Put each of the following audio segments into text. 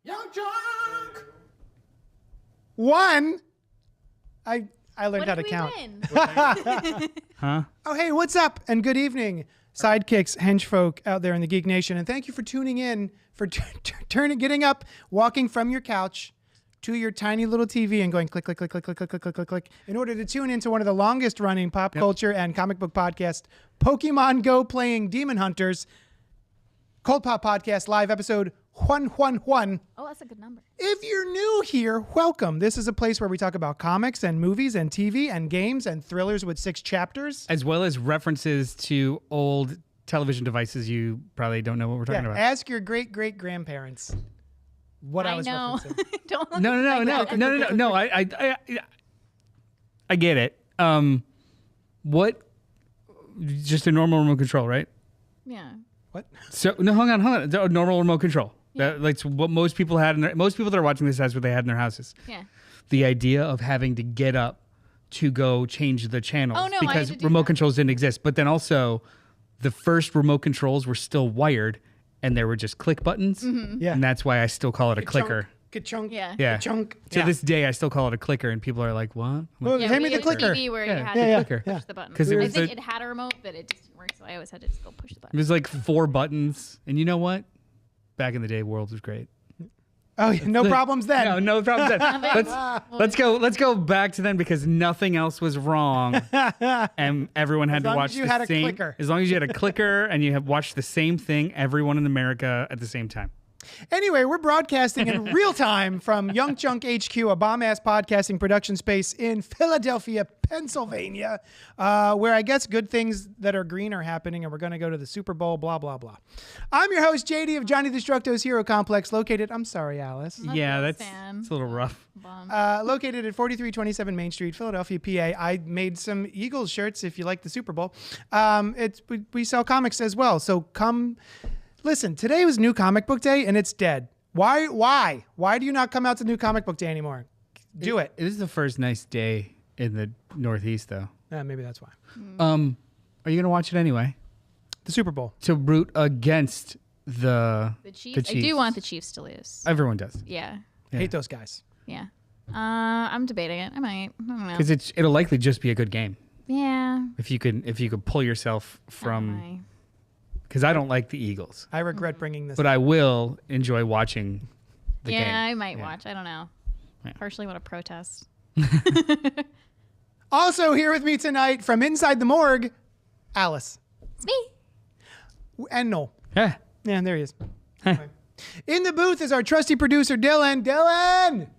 Young Junk. One. I learned how to count. Huh? Oh, hey, what's up? And good evening, sidekicks, henchfolk out there in the Geek Nation. And thank you for tuning in, for getting up, walking from your couch to your tiny little TV and going click, click, click, click, click, click, click, click, click, click, in order to tune into one of the longest running pop culture and comic book podcast, Pokemon Go Playing Demon Hunters, CultPop Podcast, live episode 111. Oh, that's a good number. If you're new here, welcome. This is a place where we talk about comics and movies and TV and games and thrillers with 6 chapters. As well as references to old television devices you probably don't know what we're talking about. Ask your great-great-grandparents what I was referencing. Don't look No. I get it. What? Just a normal remote control, right? Yeah. What? So no, hang on. A normal remote control. Yeah. Like what most people had. Most people that are watching this, that's what they had in their houses. Yeah. The idea of having to get up to go change the channels because I remote controls didn't exist. But then also, the first remote controls were still wired, and there were just click buttons. Mm-hmm. Yeah. And that's why I still call it a clicker. Ka-chunk. Yeah. Yeah. Ka-chunk. To this day, I still call it a clicker, and people are like, "What?" I'm like, Well, hand me the clicker. TV where you had the to clicker. push the button. 'Cause it I was think the- it had a remote, but it just didn't work, so I always had to just go push the It button. was like 4 buttons, and you know what? Back in the day, world was great. Oh, yeah, no problems then. No problems then. Let's go back to then because nothing else was wrong, and everyone had to watch you the had a same. clicker. As long as you had a clicker and you have watched the same thing, everyone in America at the same time. Anyway, we're broadcasting in real time from Young Junk HQ, a bomb-ass podcasting production space in Philadelphia, Pennsylvania, where I guess good things that are green are happening, and we're going to go to the Super Bowl, blah, blah, blah. I'm your host, JD of Johnny Destructo's Hero Complex, located, I'm sorry, Alice, Yeah, a it's fan. a little rough. Bum. located at 4327 Main Street, Philadelphia, PA. I made some Eagles shirts if you like the Super Bowl. We sell comics as well, so come... Listen, today was New Comic Book Day, and it's dead. Why? Why do you not come out to New Comic Book Day anymore? Do it. It is the first nice day in the Northeast, though. Maybe that's why. Are you gonna watch it anyway? The Super Bowl. To root against the Chiefs? I do want the Chiefs to lose. Everyone does. Yeah. Hate those guys. Yeah. I'm debating it. I might. I don't know. Because it'll likely just be a good game. Yeah. If you could pull yourself from. Because I don't like the Eagles. I regret bringing this But up. I will enjoy watching the game. Yeah, I might watch. I don't know. Yeah. Partially want to protest. Also here with me tonight from inside the morgue, Alice. It's me. And Noel. Yeah. Yeah, there he is. Anyway. In the booth is our trusty producer, Dylan. Dylan!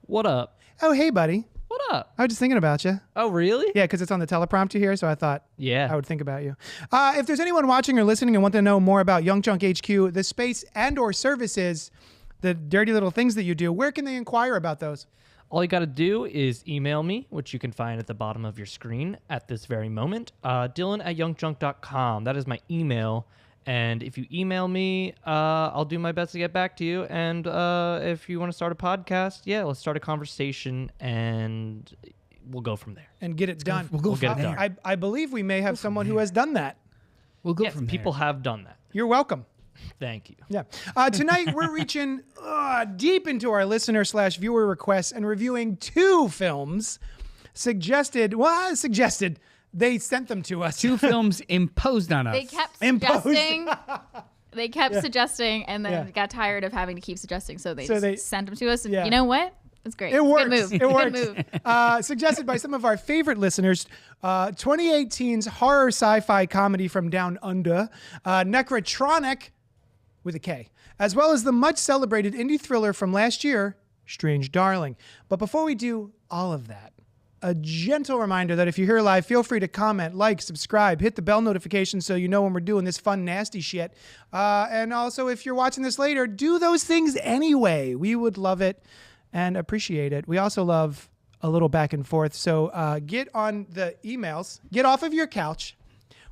What up? Oh, hey, buddy. What up? I was just thinking about you. Oh, really? Yeah, because it's on the teleprompter here, so I thought Yeah. I would think about you. If there's anyone watching or listening and want to know more about Young Junk HQ, the space and or services, the dirty little things that you do, where can they inquire about those? All you got to do is email me, which you can find at the bottom of your screen at this very moment. Dylan@youngjunk.com. That is my email. And if you email me, I'll do my best to get back to you. And if you want to start a podcast, let's start a conversation and we'll go from there. And get it done. We'll get it done. I believe we may have someone who has done that. We'll go Yes, from people have done that. You're welcome. Thank you. Yeah. Tonight we're reaching deep into our listener/viewer requests and reviewing 2 films suggested. They sent them to us. 2 films imposed on us. They kept Imposed. suggesting. They kept suggesting, and then got tired of having to keep suggesting, so they sent them to us. And you know what? It's great. It works. Good move. It works. Good move. Suggested by some of our favorite listeners, 2018's horror sci-fi comedy from Down Under, Nekrotronic, with a K, as well as the much celebrated indie thriller from last year, Strange Darling. But before we do all of that, a gentle reminder that if you're here live, feel free to comment, like, subscribe, hit the bell notification so you know when we're doing this fun, nasty shit. And also, if you're watching this later, do those things anyway. We would love it and appreciate it. We also love a little back and forth. So get on the emails, get off of your couch,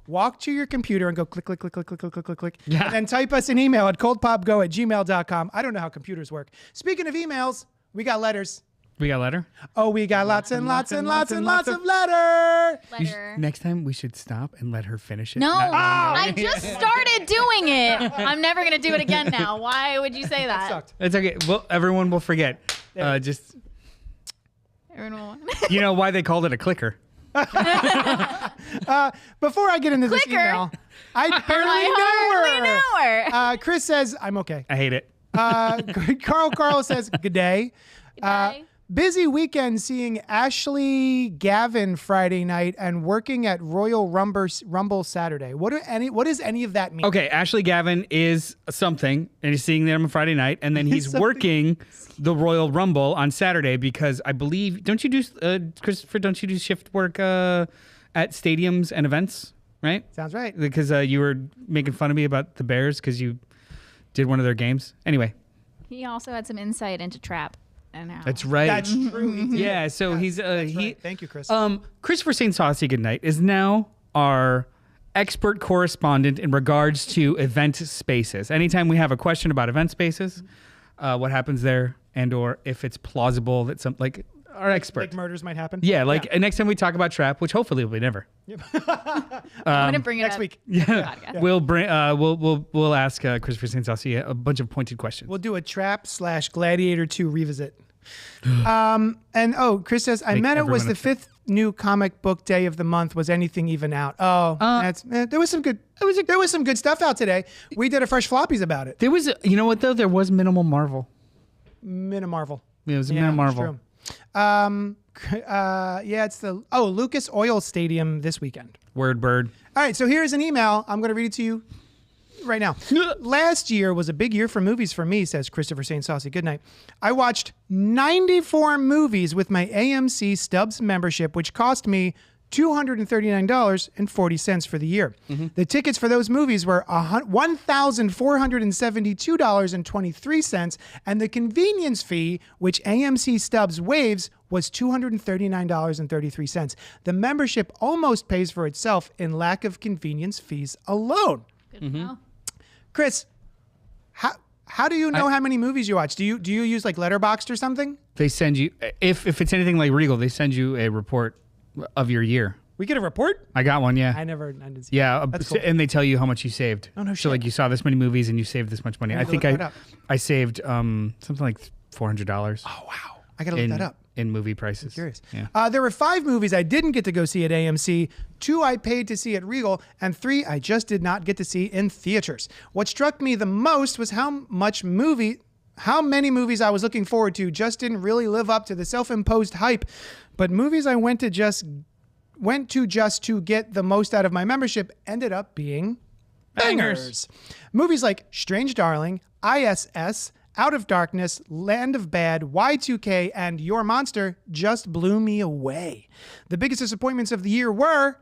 walk to your computer and go click, click, click, click, click, click, click, click, click. Yeah. And then type us an email at cultpopgo@gmail.com. I don't know how computers work. Speaking of emails, we got letters. We got a letter? Oh, we got lots and lots and lots and lots of letter. Next time we should stop and let her finish it. No, I just started doing it. I'm never going to do it again now. Why would you say that? Sucked. It's okay. Well, everyone will forget. Just, you know why they called it a clicker. Before I get into this Clicker? email, I barely know her. Chris says, I'm okay. I hate it. Carl says, good day. Goodbye. Busy weekend seeing Ashley Gavin Friday night and working at Royal Rumble Saturday. What does any of that mean? Okay, Ashley Gavin is something, and he's seeing them on Friday night, and then he's working the Royal Rumble on Saturday because I believe, don't you do, Christopher, don't you do shift work at stadiums and events, right? Sounds right. Because you were making fun of me about the Bears because you did one of their games. Anyway. He also had some insight into trap. That's right. That's true. Yeah, so he's right. Thank you, Chris. Christopher St. Saucy Goodnight is now our expert correspondent in regards to event spaces. Anytime we have a question about event spaces, what happens there, and or if it's plausible that some like our expert. Like murders might happen. Yeah, next time we talk about trap, which hopefully will be never. I'm gonna bring it next up week. Yeah, we'll bring we'll ask Christopher St. Saucy a bunch of pointed questions. We'll do a trap / Gladiator 2 revisit. Chris says, I meant it was the 5th new comic book day of the month. Was anything even out? There was some good. There was some good stuff out today. We did a fresh floppies about it. There was, you know what though? There was minimal Marvel. Minimarvel. Yeah, it was a Minimarvel. It's the Lucas Oil Stadium this weekend. Word bird. All right, so here's an email. I'm going to read it to you right now. Last year was a big year for movies for me, says Christopher St. Saucy Goodnight. I watched 94 movies with my AMC Stubs membership, which cost me $239.40 for the year. Mm-hmm. The tickets for those movies were $1,472.23, and the convenience fee, which AMC Stubs waives, was $239.33. The membership almost pays for itself in lack of convenience fees alone. Good to know. Chris, how do you know how many movies you watch? Do you use like Letterboxd or something? They send you, if it's anything like Regal, they send you a report of your year. We get a report? I got one, yeah. I didn't see Yeah, That's cool. And they tell you how much you saved. Oh, no shit. So like you saw this many movies and you saved this much money. I think I saved something like $400. Oh, wow. I got to look that up. In movie prices. I'm curious. Yeah. There were 5 movies I didn't get to go see at AMC, 2 I paid to see at Regal, and 3 I just did not get to see in theaters. What struck me the most was how many movies I was looking forward to just didn't really live up to the self-imposed hype, but movies I went to just to get the most out of my membership ended up being bangers. Movies like Strange Darling, ISS, Out of Darkness, Land of Bad, Y2K, and Your Monster just blew me away. The biggest disappointments of the year were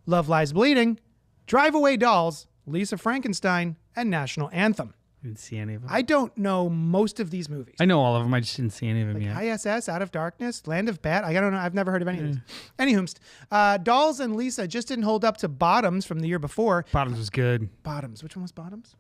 Love Lies Bleeding, Drive Away Dolls, Lisa Frankenstein, and National Anthem. I didn't see any of them. I don't know most of these movies. I know all of them. I just didn't see any of them yet. ISS, Out of Darkness, Land of Bad. I don't know. I've never heard of any of these. Anywhoomst, Dolls and Lisa just didn't hold up to Bottoms from the year before. Bottoms was good. Bottoms. Which one was Bottoms?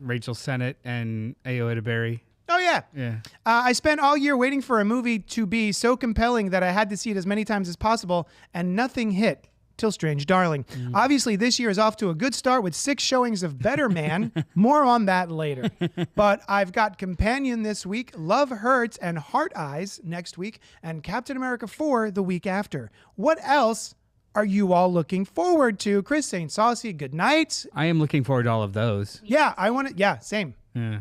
Rachel Sennett and Ayo Edebiri. Oh, yeah. Yeah. I spent all year waiting for a movie to be so compelling that I had to see it as many times as possible, and nothing hit till Strange Darling. Obviously, this year is off to a good start with 6 showings of Better Man. More on that later. But I've got Companion this week, Love Hurts, and Heart Eyes next week, and Captain America 4 the week after. What else are you all looking forward to? Chris St. Saucy, good night. I am looking forward to all of those. Yeah, I want to. Yeah, same. Yeah.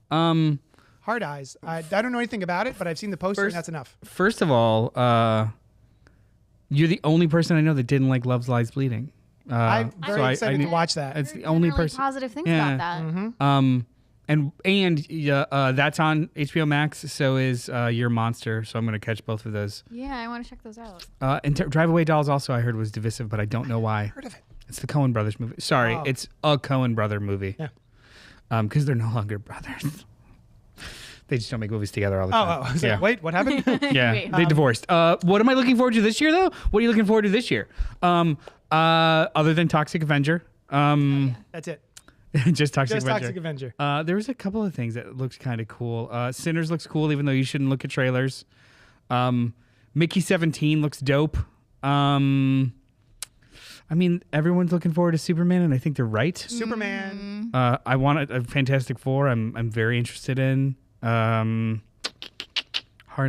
Heart Eyes. I don't know anything about it, but I've seen the poster, and that's enough. First of all, you're the only person I know that didn't like Love Lies Bleeding. I'm very excited to watch that. It's the only really person. Positive things about that. Mm-hmm. And that's on HBO Max. So is Your Monster. So I'm going to catch both of those. Yeah, I want to check those out. And Drive Away Dolls also I heard was divisive, but I don't know why. Heard of it? It's the Coen Brothers movie. Sorry, it's a Coen Brother movie. Yeah. Because they're no longer brothers. They just don't make movies together all the time. Yeah. Wait, what happened? Yeah, Wait. they divorced. What am I looking forward to this year, though? What are you looking forward to this year? Other than Toxic Avenger. That's it. Just Toxic Avenger. Toxic Avenger. There was a couple of things that looked kind of cool. Sinners looks cool, even though you shouldn't look at trailers. Mickey 17 looks dope. I mean, everyone's looking forward to Superman, and I think they're right. Superman. I want a Fantastic Four. I'm very interested in. Hard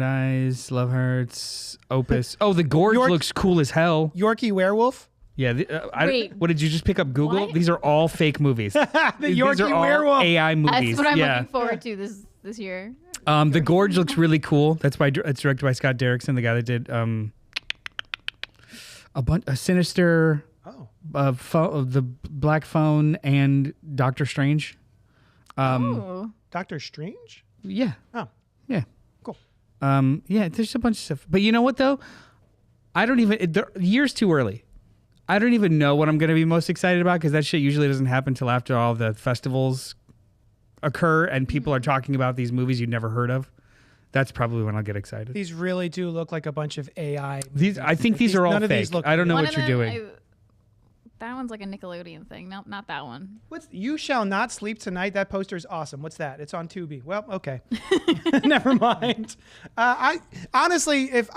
Eyes, Love Hurts, Opus. Oh, the Gorge looks cool as hell. Yorkie Werewolf. Yeah. Wait. What did you just pick up? Google? What? These are all fake movies. The Yorkie These are all Werewolf. AI movies. That's what I'm yeah. looking forward to this year. The Gorge looks really cool. It's directed by Scott Derrickson, the guy that did a Sinister, the Black Phone, and Doctor Strange. Doctor Strange? Yeah. Oh. Yeah. Cool. Yeah, there's a bunch of stuff. But you know what, though? I don't even... The year's too early. I don't even know what I'm going to be most excited about because that shit usually doesn't happen until after all the festivals occur and people are talking about these movies you've never heard of. That's probably when I'll get excited. These really do look like a bunch of AI. I think these are all none of fake. these look I don't know One what of you're them, doing. that one's like a Nickelodeon thing. No, not that one. You Shall Not Sleep Tonight? That poster is awesome. What's that? It's on Tubi. Well, okay. Never mind. I honestly, if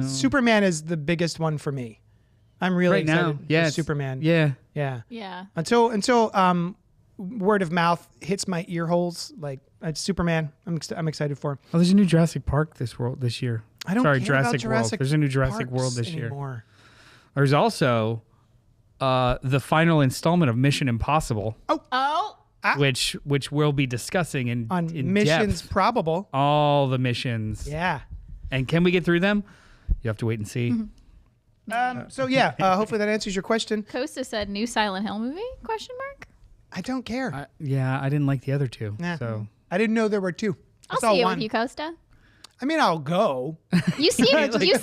Superman is the biggest one for me. I'm really Right now, excited. yeah, for Superman. Yeah. Yeah. Yeah. Until word of mouth hits my ear holes, like Superman. I'm excited for. Oh, there's a new Jurassic Park this year. I don't Sorry, care about World. There's a new Jurassic Parks World this year. anymore. There's also the final installment of Mission Impossible, Oh. which we'll be discussing in Missions depth. Probable. All the missions. Yeah. And can we get through them? You have to wait and see. Mm-hmm. So yeah, hopefully that answers your question. Costa said new Silent Hill movie? Question mark. I don't care. I didn't like the other two. Nah. So I didn't know there were two. I'll saw see it one. with you, Costa. I mean, I'll go. You seem cute. Do you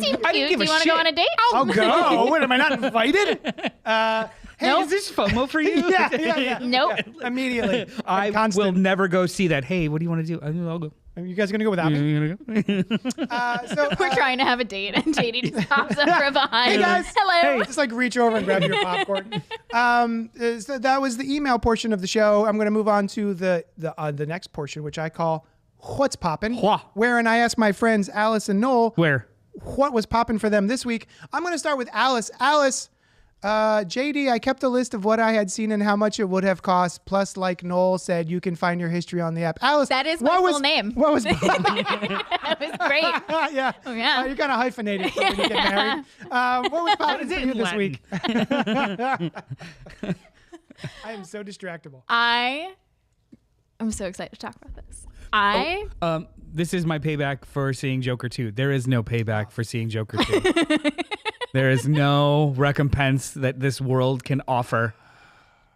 want to go on a date? I'll go. What, am I not invited? Hey, is this FOMO for you? yeah. Nope. Immediately. I Constant. will never go see that. Hey, what do you want to do? I'll go. Are you guys gonna go without me? You gonna go? So We're trying to have a date, and JD just pops up from behind. Hey guys. Hello. Just like reach over and grab your popcorn. So that was the email portion of the show. I'm going to move on to the next portion, which I call What's Poppin', wherein I ask my friends Alice and Noel Where? what was poppin' for them this week. I'm going to start with Alice. Alice, JD, I kept a list of what I had seen and how much it would have cost. Plus, like Noel said, you can find your history on the app. Alice, That is my full name. What was? That was great. Yeah. Oh, yeah. You're kind of hyphenated when you get married. What was poppin' for you this week? I am so distractible. I'm so excited to talk about this. This is my payback for seeing Joker 2. There is no payback for seeing Joker 2. There is no recompense that this world can offer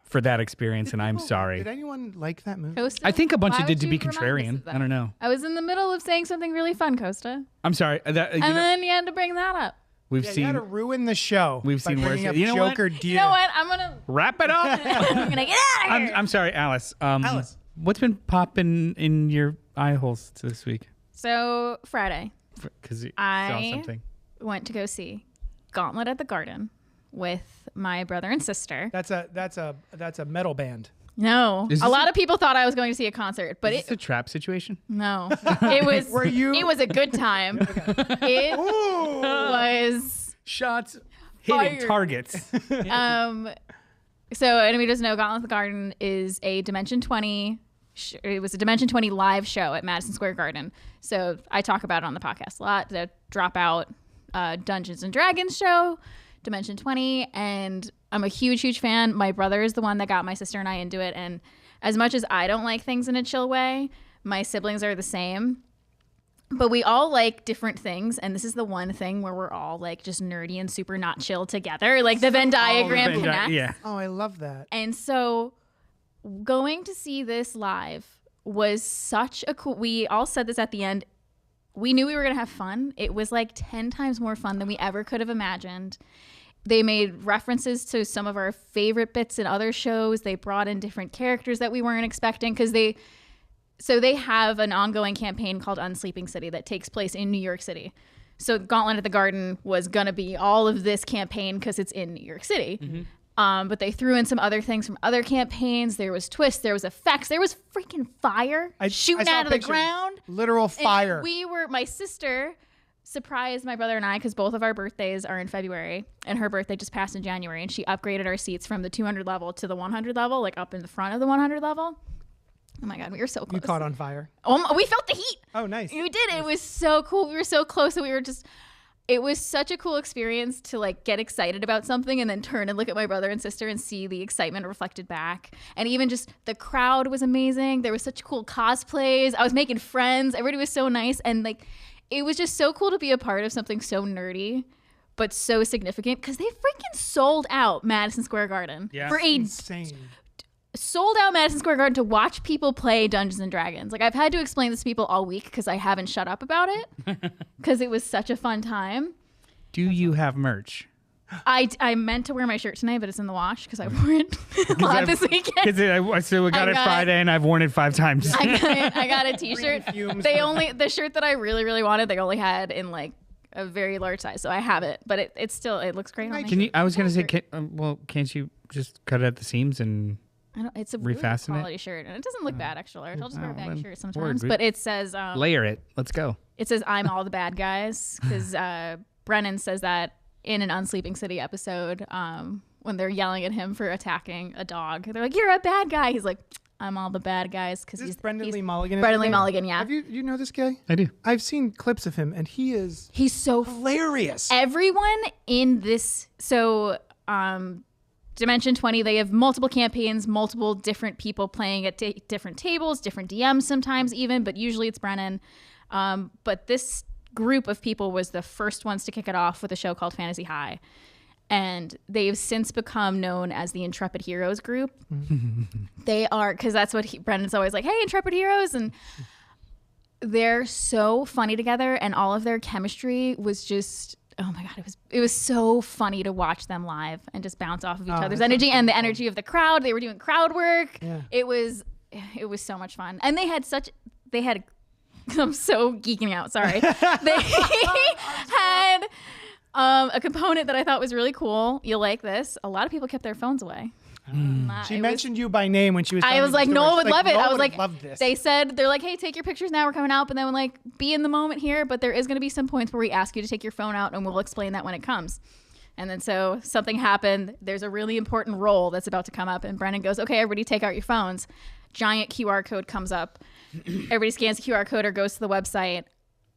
for that experience, and I'm sorry. Did anyone like that movie? Costa, I think a bunch why of did would to be you remind us contrarian. of that? I don't know. I was in the middle of saying something really fun, Costa. I'm sorry. And then you had to bring that up. We've Yeah, you seen. had to ruin the show. We've by seen worse. bringing up You know what? Joker Deer. You know what? I'm going to Wrap it up. I'm gonna get out of here. I'm sorry, Alice. Alice. What's been popping in your eye holes this week? So Friday, Because you saw I something. went to go see Gauntlet at the Garden with my brother and sister. That's a metal band. No, Is a this lot of people thought I was going to see a concert, but Is this a trap situation? no, it was. Were you- It was a good time. It was. Shots hitting Fire. targets. So anybody doesn't know, Gauntlet at the Garden is a Dimension 20. It was a Dimension 20 live show at Madison Square Garden. So I talk about it on the podcast a lot. The Dropout Dungeons and Dragons show, Dimension 20, and I'm a huge fan. My brother is the one that got my sister and I into it, and as much as I don't like things in a chill way, my siblings are the same. But we all like different things, and this is the one thing where we're all like just nerdy and super not chill together. Like the Venn diagram connects. Yeah. Oh, I love that. And so going to see this live was such a cool, we all said this at the end. We knew we were going to have fun. It was like 10 times more fun than we ever could have imagined. They made references to some of our favorite bits in other shows. They brought in different characters that we weren't expecting because they have an ongoing campaign called Unsleeping City that takes place in New York City. So Gauntlet at the Garden was going to be all of this campaign because it's in New York City. But they threw in some other things from other campaigns. There was twists. There was effects. There was freaking fire shooting saw out of the pictures. ground. Literal fire. And my sister surprised my brother and I because both of our birthdays are in February, and her birthday just passed in January, and she upgraded our seats from the 200 level to the 100 level, like up in the front of the 100 level. Oh my God, we were so close. You caught on fire. We felt the heat. Oh, nice. We did. It was so cool. We were so close that we were just... It was such a cool experience to like get excited about something and then turn and look at my brother and sister and see the excitement reflected back. And even just the crowd was amazing. There was such cool cosplays. I was making friends. Everybody was so nice. And like, it was just so cool to be a part of something so nerdy, but so significant because they freaking sold out Madison Square Garden for insane. Sold out Madison Square Garden to watch people play Dungeons and Dragons. Like I've had to explain this to people all week because I haven't shut up about it because it was such a fun time. Do you have merch? I meant to wear my shirt tonight, but it's in the wash because I wore it a lot this weekend. Because we got it Friday and I've worn it 5 times. I got a t-shirt. The shirt that I really, really wanted, they only had in like a very large size. So I have it, but it still looks great on me. I was going to say, can't you just cut it at the seams and... It's a really refasten quality shirt, and it doesn't look bad extra large. I'll just wear a baggy shirt sometimes. Word. But it says layer it. Let's go. It says I'm all the bad guys because Brennan says that in an Unsleeping City episode when they're yelling at him for attacking a dog. They're like, "You're a bad guy." He's like, "I'm all the bad guys" because he's Brendan Lee Mulligan. Brendan Lee Mulligan, yeah. Have you know this guy? I do. I've seen clips of him, and he's so hilarious. Everyone in this Dimension 20, they have multiple campaigns, multiple different people playing at different tables, different DMs sometimes even, but usually it's Brennan. But this group of people was the first ones to kick it off with a show called Fantasy High. And they've since become known as the Intrepid Heroes group. They are, because that's what Brendan's always like, hey, Intrepid Heroes. And they're so funny together, and all of their chemistry was just... Oh my God, it was so funny to watch them live and just bounce off of each other's energy and the energy of the crowd. They were doing crowd work. Yeah. It was so much fun. And they had I'm so geeking out, sorry. They had a component that I thought was really cool. You'll like this. A lot of people kept their phones away. She mentioned you by name when she was. I was like, Noah would love it. I was like, love this. They're like, hey, take your pictures now. We're coming out, but then like, be in the moment here. But there is going to be some points where we ask you to take your phone out, and we'll explain that when it comes. And then so something happened. There's a really important role that's about to come up, and Brennan goes, okay, everybody, take out your phones. Giant QR code comes up. Everybody scans the QR code or goes to the website.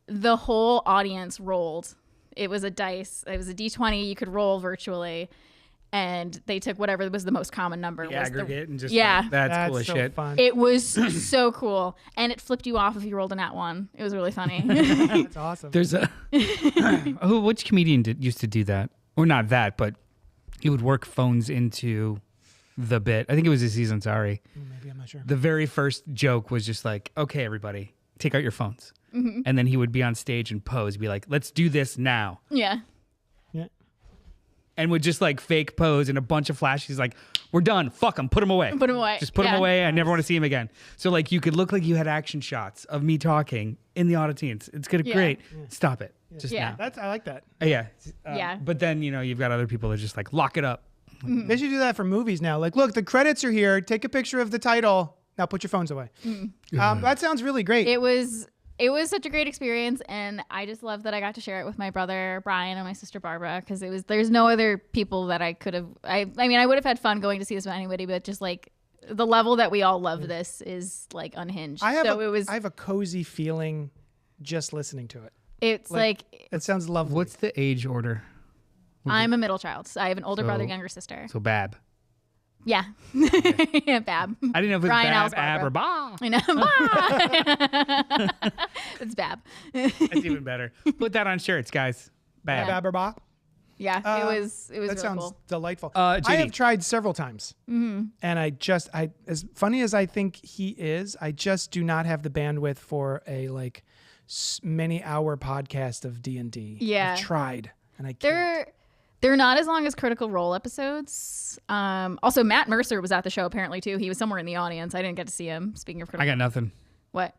The whole audience rolled. It was a dice. It was a D20 you could roll virtually. And they took whatever was the most common number. The aggregate and just that's cool as so shit. Fun. It was so cool. And it flipped you off if you rolled a nat 1. It was really funny. That's awesome. There's which comedian used to do that? Or not that, but he would work phones into the bit. I think it was Aziz Ansari. Maybe, I'm not sure. The very first joke was just like, okay, everybody, take out your phones. Mm-hmm. And then he would be on stage and pose, be like, let's do this now. Yeah. And would just like fake pose and a bunch of flashes. Like, we're done. Fuck him. Put him away. Put him away. Just put him away. I never want to see him again. So like, you could look like you had action shots of me talking in the audience. It's good. Great. Yeah. Stop it. Just now. I like that. Yeah. But then, you've got other people that just like lock it up. Mm-hmm. They should do that for movies now. Like, look, the credits are here. Take a picture of the title. Now put your phones away. That sounds really great. It was such a great experience, and I just love that I got to share it with my brother Brian and my sister Barbara, because there's no other people that I could have. I mean, I would have had fun going to see this with anybody, but just like the level that we all love this is like unhinged. I have a cozy feeling just listening to it. It's like it sounds lovely. What's the age order? I'm a middle child, so I have an older brother, younger sister. So Bab. Yeah. Yeah, Bab. I didn't know if it was Brian, Bab, Ab, or Ba. I know. Ba. It's Bab. That's even better. Put that on shirts, guys. Bab. Bab or Ba? Yeah, it was that really sounds cool. delightful. JD. I have tried several times. Mm-hmm. And I as funny as I think he is, I just do not have the bandwidth for a like many hour podcast of D&D. Yeah. I've tried and I can't. They're not as long as Critical Role episodes. Also, Matt Mercer was at the show apparently too. He was somewhere in the audience. I didn't get to see him. Speaking of Critical, I got nothing. What?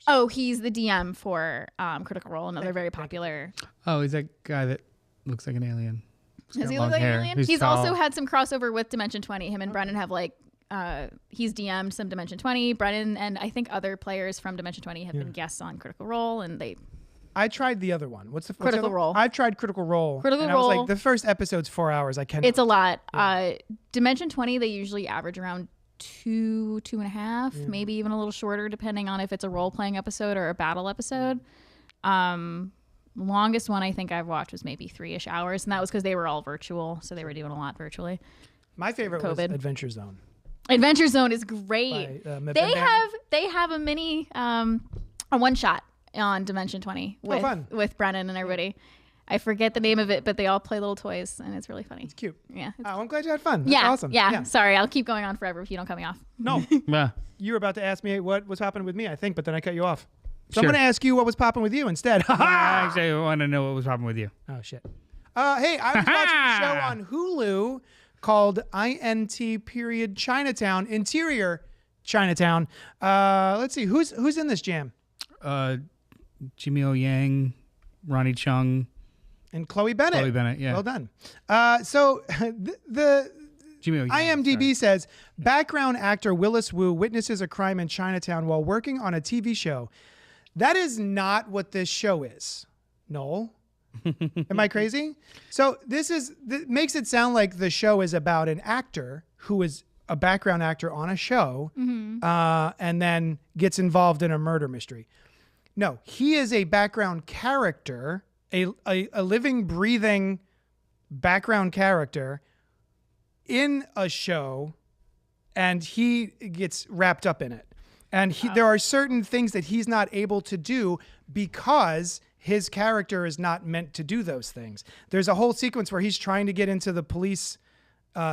Oh, he's the DM for Critical Role, another very popular. Oh, he's that guy that looks like an alien. Does he long look like hair. an alien? He's He's tall. also had some crossover with Dimension 20. Him and Brennan have like, he's DM'd some Dimension 20. Brennan and I think other players from Dimension 20 have been guests on Critical Role, and they. I tried the other one. What's the Critical other? Role. I've tried Critical Role. Critical and I was Role. like, the first episode's 4 hours. I can't. It's a lot. Dimension 20, they usually average around 2.5, maybe even a little shorter, depending on if it's a role playing episode or a battle episode. Longest one I think I've watched was maybe 3-ish hours, and that was because they were all virtual, so they were doing a lot virtually. My favorite was COVID. Adventure Zone. Adventure Zone is great. By, They have a mini a one shot on Dimension 20 fun. with Brennan and everybody. I forget the name of it, but they all play little toys, and it's really funny. It's cute. Yeah. Oh, I'm glad you had fun. That's Yeah. awesome. Yeah. Sorry, I'll keep going on forever if you don't cut me off. No, Yeah. you were about to ask me what was happening with me, I think, but then I cut you off. So Sure. I'm going to ask you what was popping with you instead. Actually, I want to know what was happening with you. Oh, shit. Hey, I was watching a show on Hulu called INT period Chinatown, Interior Chinatown. Let's see, who's in this jam? Jimmy O Yang, Ronnie Chung, And Chloe Bennett. Chloe Bennett. Yeah. Well done. So the Jimmy O Yang. IMDb says background actor Willis Wu witnesses a crime in Chinatown while working on a TV show. That is not what this show is. Noel. Am I crazy? So this makes it sound like the show is about an actor who is a background actor on a show and then gets involved in a murder mystery. No, he is a background character, a living, breathing background character in a show, and he gets wrapped up in it. And there are certain things that he's not able to do because his character is not meant to do those things. There's a whole sequence where he's trying to get into the police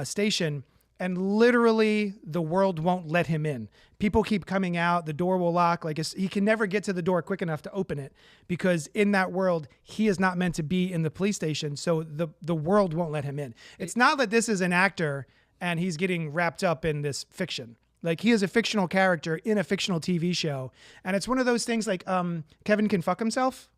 station, and literally the world won't let him in. People keep coming out, the door will lock. Like he can never get to the door quick enough to open it because in that world, he is not meant to be in the police station. So the world won't let him in. It's not that this is an actor and he's getting wrapped up in this fiction. Like he is a fictional character in a fictional TV show. And it's one of those things like Kevin Can Fuck Himself.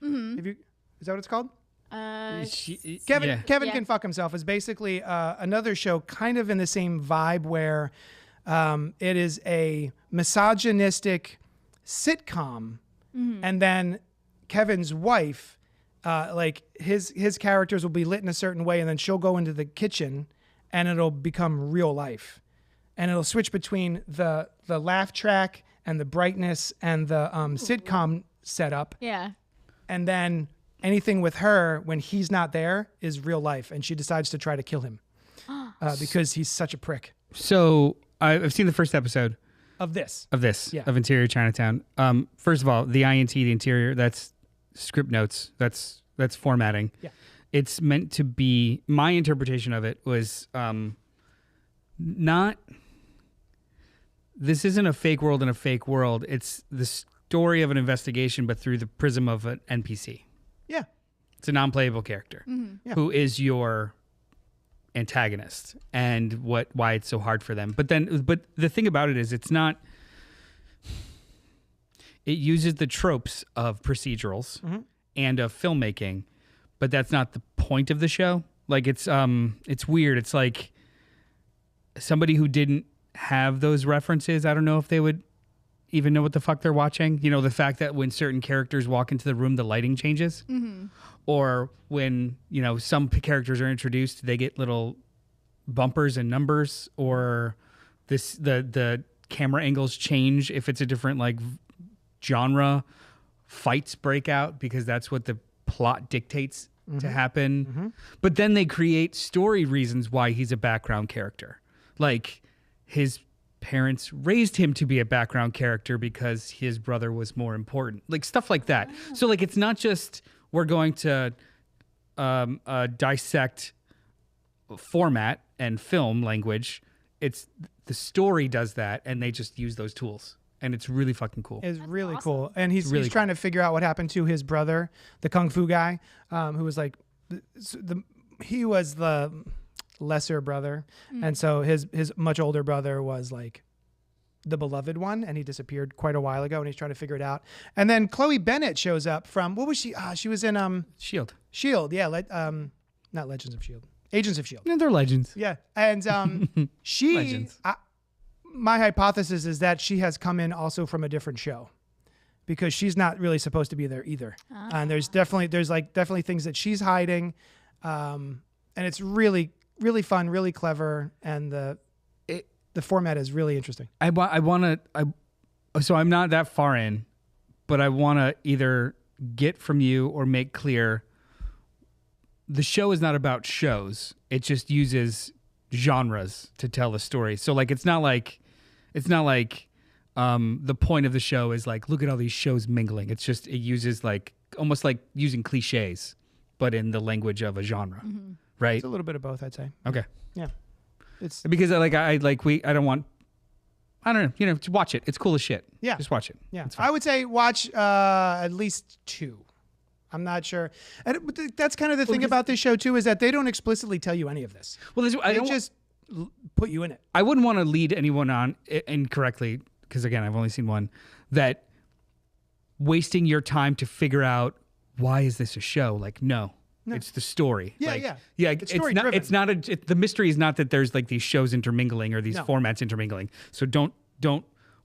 Is that what it's called? Kevin Yeah. Can Fuck Himself is basically another show kind of in the same vibe where it is a misogynistic sitcom, and then Kevin's wife, like his characters will be lit in a certain way, and then she'll go into the kitchen and it'll become real life, and it'll switch between the laugh track and the brightness and the sitcom setup. Yeah. And then anything with her when he's not there is real life, and she decides to try to kill him because he's such a prick. So I've seen the first episode Of this. of Interior Chinatown. First of all, the INT, the interior, that's script notes. That's formatting. Yeah. It's meant to be. My interpretation of it was not. This isn't a fake world in a fake world. It's the story of an investigation, but through the prism of an NPC. Yeah. It's a non-playable character Yeah. who is your antagonist and why it's so hard for them. But the thing about it is it's not. It uses the tropes of procedurals and of filmmaking, but that's not the point of the show. Like it's weird. It's like somebody who didn't have those references, I don't know if they would even know what the fuck they're watching. You know, the fact that when certain characters walk into the room, the lighting changes. Or when, you know, some characters are introduced, they get little bumpers and numbers, or the camera angles change if it's a different like genre. Fights break out because that's what the plot dictates to happen. But then they create story reasons why he's a background character. Like his parents raised him to be a background character because his brother was more important. Like stuff like that. So like it's not just we're going to dissect format and film language. It's the story does that, and they just use those tools, and it's really fucking cool. It's really awesome. cool. And he's Really trying to figure out what happened to his brother, the Kung Fu guy, who was like, he was the lesser brother. And so his much older brother was like the beloved one, and he disappeared quite a while ago, and he's trying to figure it out. And then Chloe Bennett shows up from, what was she? She was in Shield. Shield. Yeah. not Legends of S.H.I.E.L.D. Agents of S.H.I.E.L.D. Yeah, they're legends. Yeah. And she, Legends. my hypothesis is that she has come in also from a different show because she's not really supposed to be there either. And there's definitely things that she's hiding. And it's really, really fun, really clever. And the format is really interesting. So I'm not that far in, but I want to either get from you or make clear the show is not about shows. It just uses genres to tell a story. So like it's not like the point of the show is like, look at all these shows mingling. It's just it uses like almost like using cliches, but in the language of a genre. Right? It's a little bit of both, I'd say. Okay. Yeah. It's Because I don't want, I don't know, to watch it. It's cool as shit. Yeah. Just watch it. Yeah, It's fine. I would say watch at least 2. I'm not sure. And that's kind of the thing about this show too, is that they don't explicitly tell you any of this. Well, They just put you in it. I wouldn't want to lead anyone on incorrectly, because again, I've only seen one, that wasting your time to figure out why is this a show? Like, no. It's the story. Yeah, like, yeah. It's story not. driven. It's not the mystery is not that there's like these shows intermingling or these formats intermingling. So don't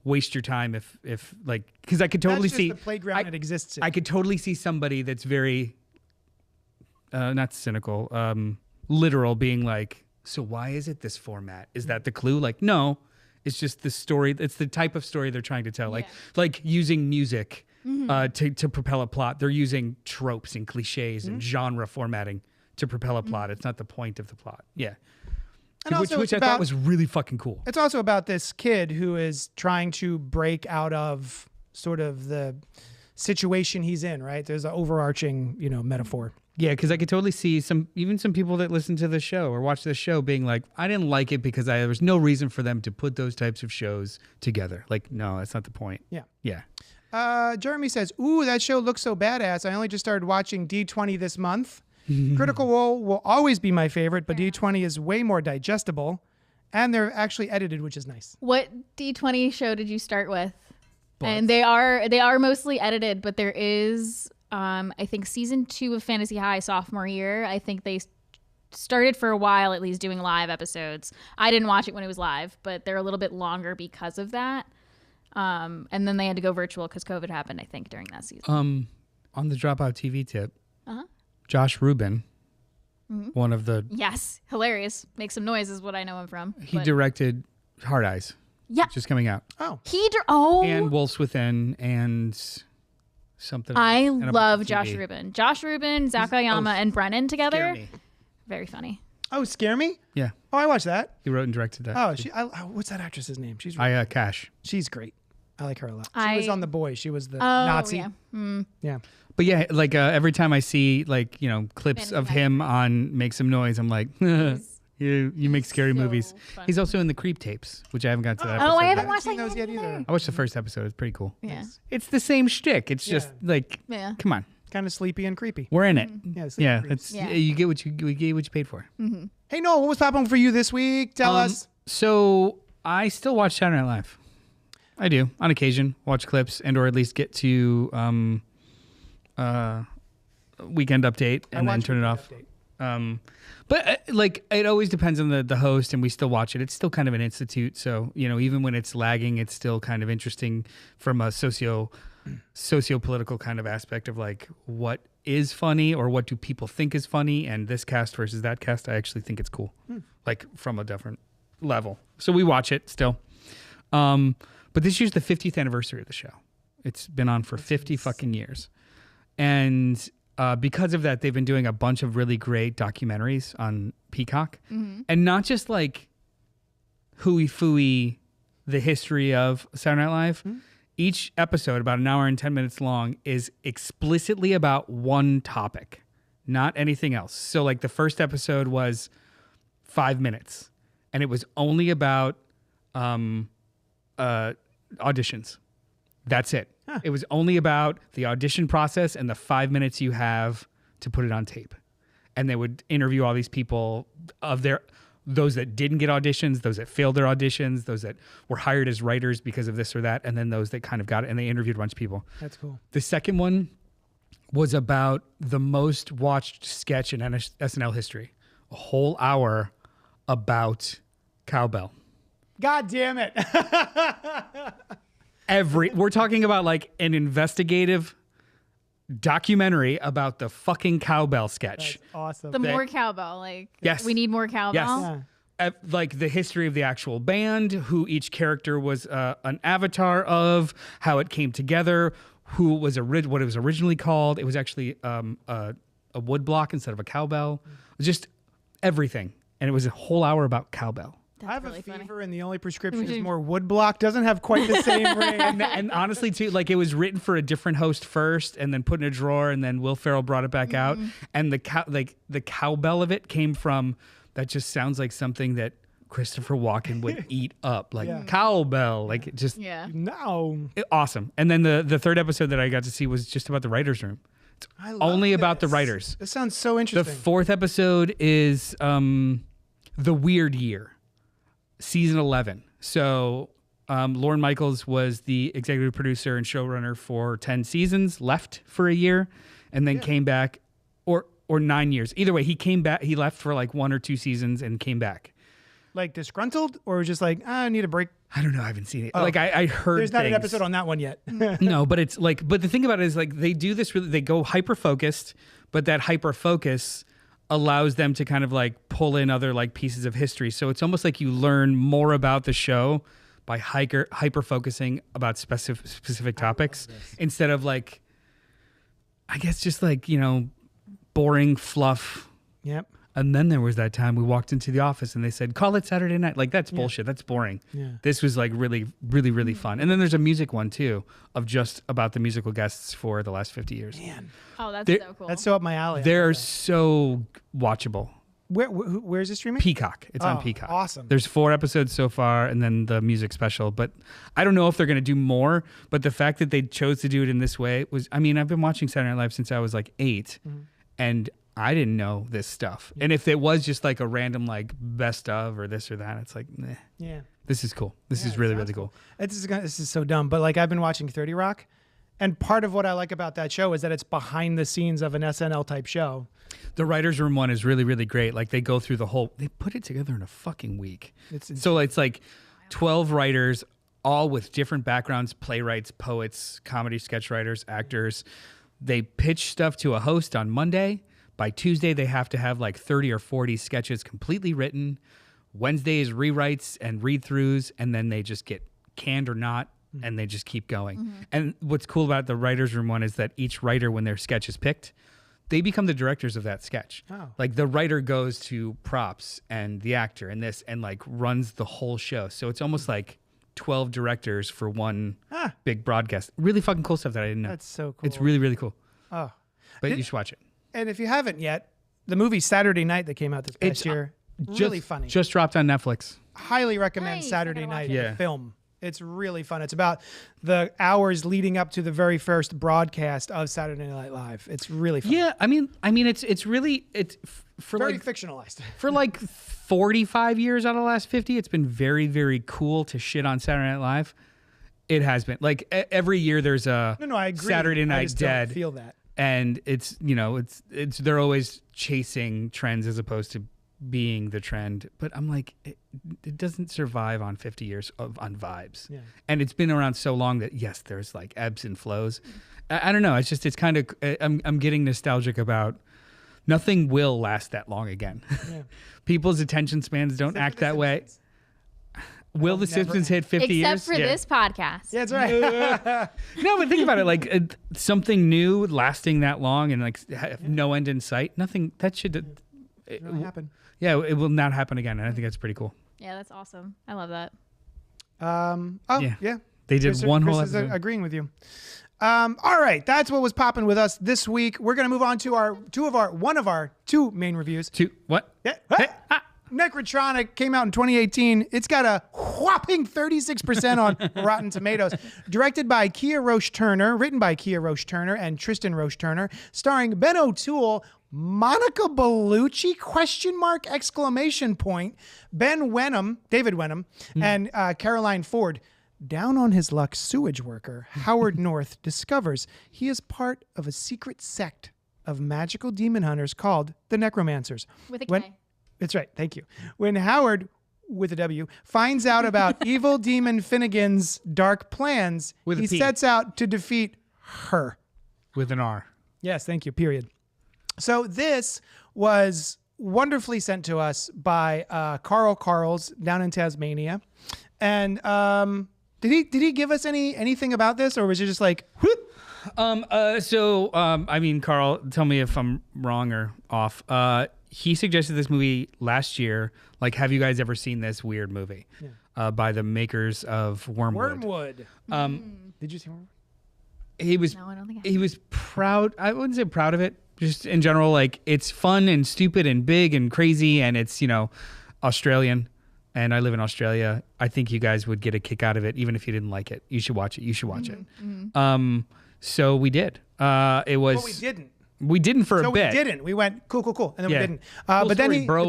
waste your time if like, because I could totally That's just see the playground it exists in. I could totally see somebody that's very not cynical, literal, being like, so why is it this format? Is that the clue? Like, no, it's just the story. It's the type of story they're trying to tell. Like using music to propel a plot. They're using tropes and cliches and genre formatting to propel a plot. It's not the point of the plot. Yeah. And also Which it's I thought was really fucking cool. It's also about this kid who is trying to break out of sort of the situation he's in, right? There's an overarching, metaphor. Yeah, because I could totally see some people that listen to the show or watch the show being like, I didn't like it because there was no reason for them to put those types of shows together. Like, no, that's not the point. Yeah. Yeah. Jeremy says, ooh, that show looks so badass. I only just started watching D20 this month. Critical Role will always be my favorite, but D20 is way more digestible. And they're actually edited, which is nice. What D20 show did you start with? And they are mostly edited, but there is I think season 2 of Fantasy High sophomore year. I think they started for a while at least doing live episodes. I didn't watch it when it was live, but they're a little bit longer because of that. And then they had to go virtual because COVID happened, I think, during that season. On the Dropout TV tip, Josh Rubin, one of the Yes, hilarious. Make Some Noise is what I know him from. he directed Hard Eyes, Yeah. which is coming out, Oh, and Wolves Within, and something. I and a love bunch of Josh TV. Rubin. Josh Rubin, Zach Ayama, and Brennan together. Scare me. Very funny. oh, Scare Me? Yeah, Oh, I watched that. he wrote and directed that. Oh, what's that actress's name? She's Cash. she's great. I like her a lot. She was on The Boys. She was the Oh, Nazi. yeah. Yeah. But yeah, like every time I see like clips Fantasy of High. him on Make Some Noise, I'm like, you make scary so movies. funny. He's also in the Creep Tapes, which I haven't got to that. Oh, episode I haven't yet. watched seen that those yet either. I watched the first episode. It's pretty cool. Yeah. It's the same shtick. It's just like, Yeah. come on, Kind of sleepy and creepy. we're in it. Yeah. sleepy Yeah, creeps. it's Yeah. you get what you paid for. Hey, Noel, what was popping for you this week? Tell us. So I still watch Saturday Night Live. I do on occasion watch clips and or at least get to Weekend Update and then watch turn it Weekend off. Update. But like it always depends on the host, and we still watch it. It's still kind of an institute, so even when it's lagging, it's still kind of interesting from a socio-political kind of aspect of like what is funny or what do people think is funny, and this cast versus that cast. I actually think it's cool, like from a different level. So we watch it still. But this year's the 50th anniversary of the show. It's been on for 50 fucking years, and because of that, they've been doing a bunch of really great documentaries on Peacock, and not just like hooey-fooey, the history of Saturday Night Live. Each episode, about an hour and 10 minutes long, is explicitly about one topic, not anything else. So like the first episode was 5 minutes, and it was only about auditions. That's it. It was only about the audition process and the 5 minutes you have to put it on tape. And they would interview all these people those that didn't get auditions, those that failed their auditions, those that were hired as writers because of this or that, and then those that kind of got it, and they interviewed a bunch of people. That's cool. The second one was about the most watched sketch in SNL history. A whole hour about cowbell. God damn it. We're talking about like an investigative documentary about the fucking cowbell sketch. That's awesome. The more cowbell, like Yes. we need more cowbell. Yes. Like the history of the actual band, who each character was an avatar of, how it came together, who was what it was originally called. It was actually a wood block instead of a cowbell. Just everything, and it was a whole hour about cowbell. I have really a funny. fever, and the only prescription is more woodblock. Doesn't have quite the same ring. And honestly, too, like it was written for a different host first, and then put in a drawer, and then Will Ferrell brought it back out. And the cowbell of it came from. That just sounds like something that Christopher Walken would eat up, like cowbell, like it just Yeah. No. awesome. And then the third episode that I got to see was just about the writers' room. I love Only about the this. writers. This sounds so The interesting. fourth episode is The Weird Year, season 11. So Lorne Michaels was the executive producer and showrunner for 10 seasons, left for a year, and then came back, or 9 years. Either way, he came back. He left for like 1 or 2 seasons and came back. Like disgruntled, or just like, I need a break. I don't know. I haven't seen it. Like I heard There's not an things. episode on that one yet. No, but it's like, but the thing about it is like they do this really, they go hyper focused, but that hyper focus allows them to kind of like pull in other like pieces of history. So it's almost like you learn more about the show by hyper focusing about specific topics instead of like, I guess just like, boring fluff. Yep. And then there was that time we walked into the office and they said, call it Saturday night. Like, that's bullshit. That's boring. Yeah. This was like really, really, really fun. And then there's a music one too, of just about the musical guests for the last 50 years. Man, Oh, that's There- so cool. that's so up my alley. They're so watchable. Where's it streaming? Peacock. It's on Oh, Peacock. awesome. There's 4 episodes so far and then the music special. But I don't know if they're going to do more. But the fact that they chose to do it in this way was, I mean, I've been watching Saturday Night Live since I was like 8. And I didn't know this stuff. And if it was just like a random like best of or this or that, it's like, nah, Yeah. this is cool. This is it really, sounds really cool. This is so dumb, but like I've been watching 30 Rock, and part of what I like about that show is that it's behind the scenes of an SNL type show. The writer's room one is really, really great. Like they go through they put it together in a fucking week. So it's like 12 writers, all with different backgrounds, playwrights, poets, comedy sketch writers, actors. They pitch stuff to a host on Monday. By Tuesday, they have to have like 30 or 40 sketches completely written. Wednesday is rewrites and read-throughs, and then they just get canned or not, and they just keep going. And what's cool about the writer's room one is that each writer, when their sketch is picked, they become the directors of that sketch. Oh. Like the writer goes to props and the actor and this and like runs the whole show. So it's almost like 12 directors for one big broadcast. Really fucking cool stuff that I didn't know. That's so cool. It's really, really cool. Oh. But you should watch it. And if you haven't yet, the movie Saturday Night that came out this past year, really funny. Just dropped on Netflix. Highly recommend Nice, I Saturday gotta watch Night it. Yeah. the film. It's really fun. It's about the hours leading up to the very first broadcast of Saturday Night Live. It's really fun. Yeah, I mean, it's really for Very like fictionalized. for like 45 years out of the last 50. It's been very, very cool to shit on Saturday Night Live. It has been like every year there's a No, I agree. Saturday I Night just Dead. don't feel that. And it's they're always chasing trends as opposed to being the trend. But I'm like, it doesn't survive on 50 years on vibes. Yeah. And it's been around so long that yes, there's like ebbs and flows. I don't know. It's kind of I'm getting nostalgic about nothing will last that long again. Yeah. People's attention spans don't act that way. Will the Simpsons hit 50 years? Except for this podcast. Yeah, that's right. No, but think about it. Like something new lasting that long and like have no end in sight. Nothing that should. It It'll happen. Yeah, it will not happen again. And I think that's pretty cool. Yeah, that's awesome. I love that. Yeah. They did Chris, one Chris whole is episode. agreeing with you. All right, that's what was popping with us this week. We're gonna move on to one of our two main reviews. What? Yeah. Nekrotronic came out in 2018. It's got a whopping 36% on Rotten Tomatoes. Directed by Kia Roche Turner, written by Kia Roche Turner and Tristan Roche Turner, starring Ben O'Toole, Monica Bellucci, exclamation point, Ben Wenham, David Wenham, and Caroline Ford. down on his luck sewage worker, Howard North, discovers he is part of a secret sect of magical demon hunters called the Necromancers. With a K. That's right. Thank you. When Howard, with a W, finds out about evil demon Finnegan's dark plans, With a he P. sets out to defeat her. With an R. Yes, thank you. Period. So this was wonderfully sent to us by Carl Carls down in Tasmania, and did he give us anything about this, or was it just like whoop? I mean, Carl, tell me if I'm wrong or off. He suggested this movie last year. Like, have you guys ever seen this weird movie? By the makers of Wormwood. Did you see Wormwood? He was No, I don't think I he was proud. I wouldn't say proud of it. Just in general, like, it's fun and stupid and big and crazy, and it's, you know, Australian. And I live in Australia. I think you guys would get a kick out of it, even if you didn't like it. You should watch it. You should watch it. So we did. It was. Well, we didn't. We didn't for So a bit. we didn't. We went cool, and then Yeah. we didn't. Cool But then story, he, bro.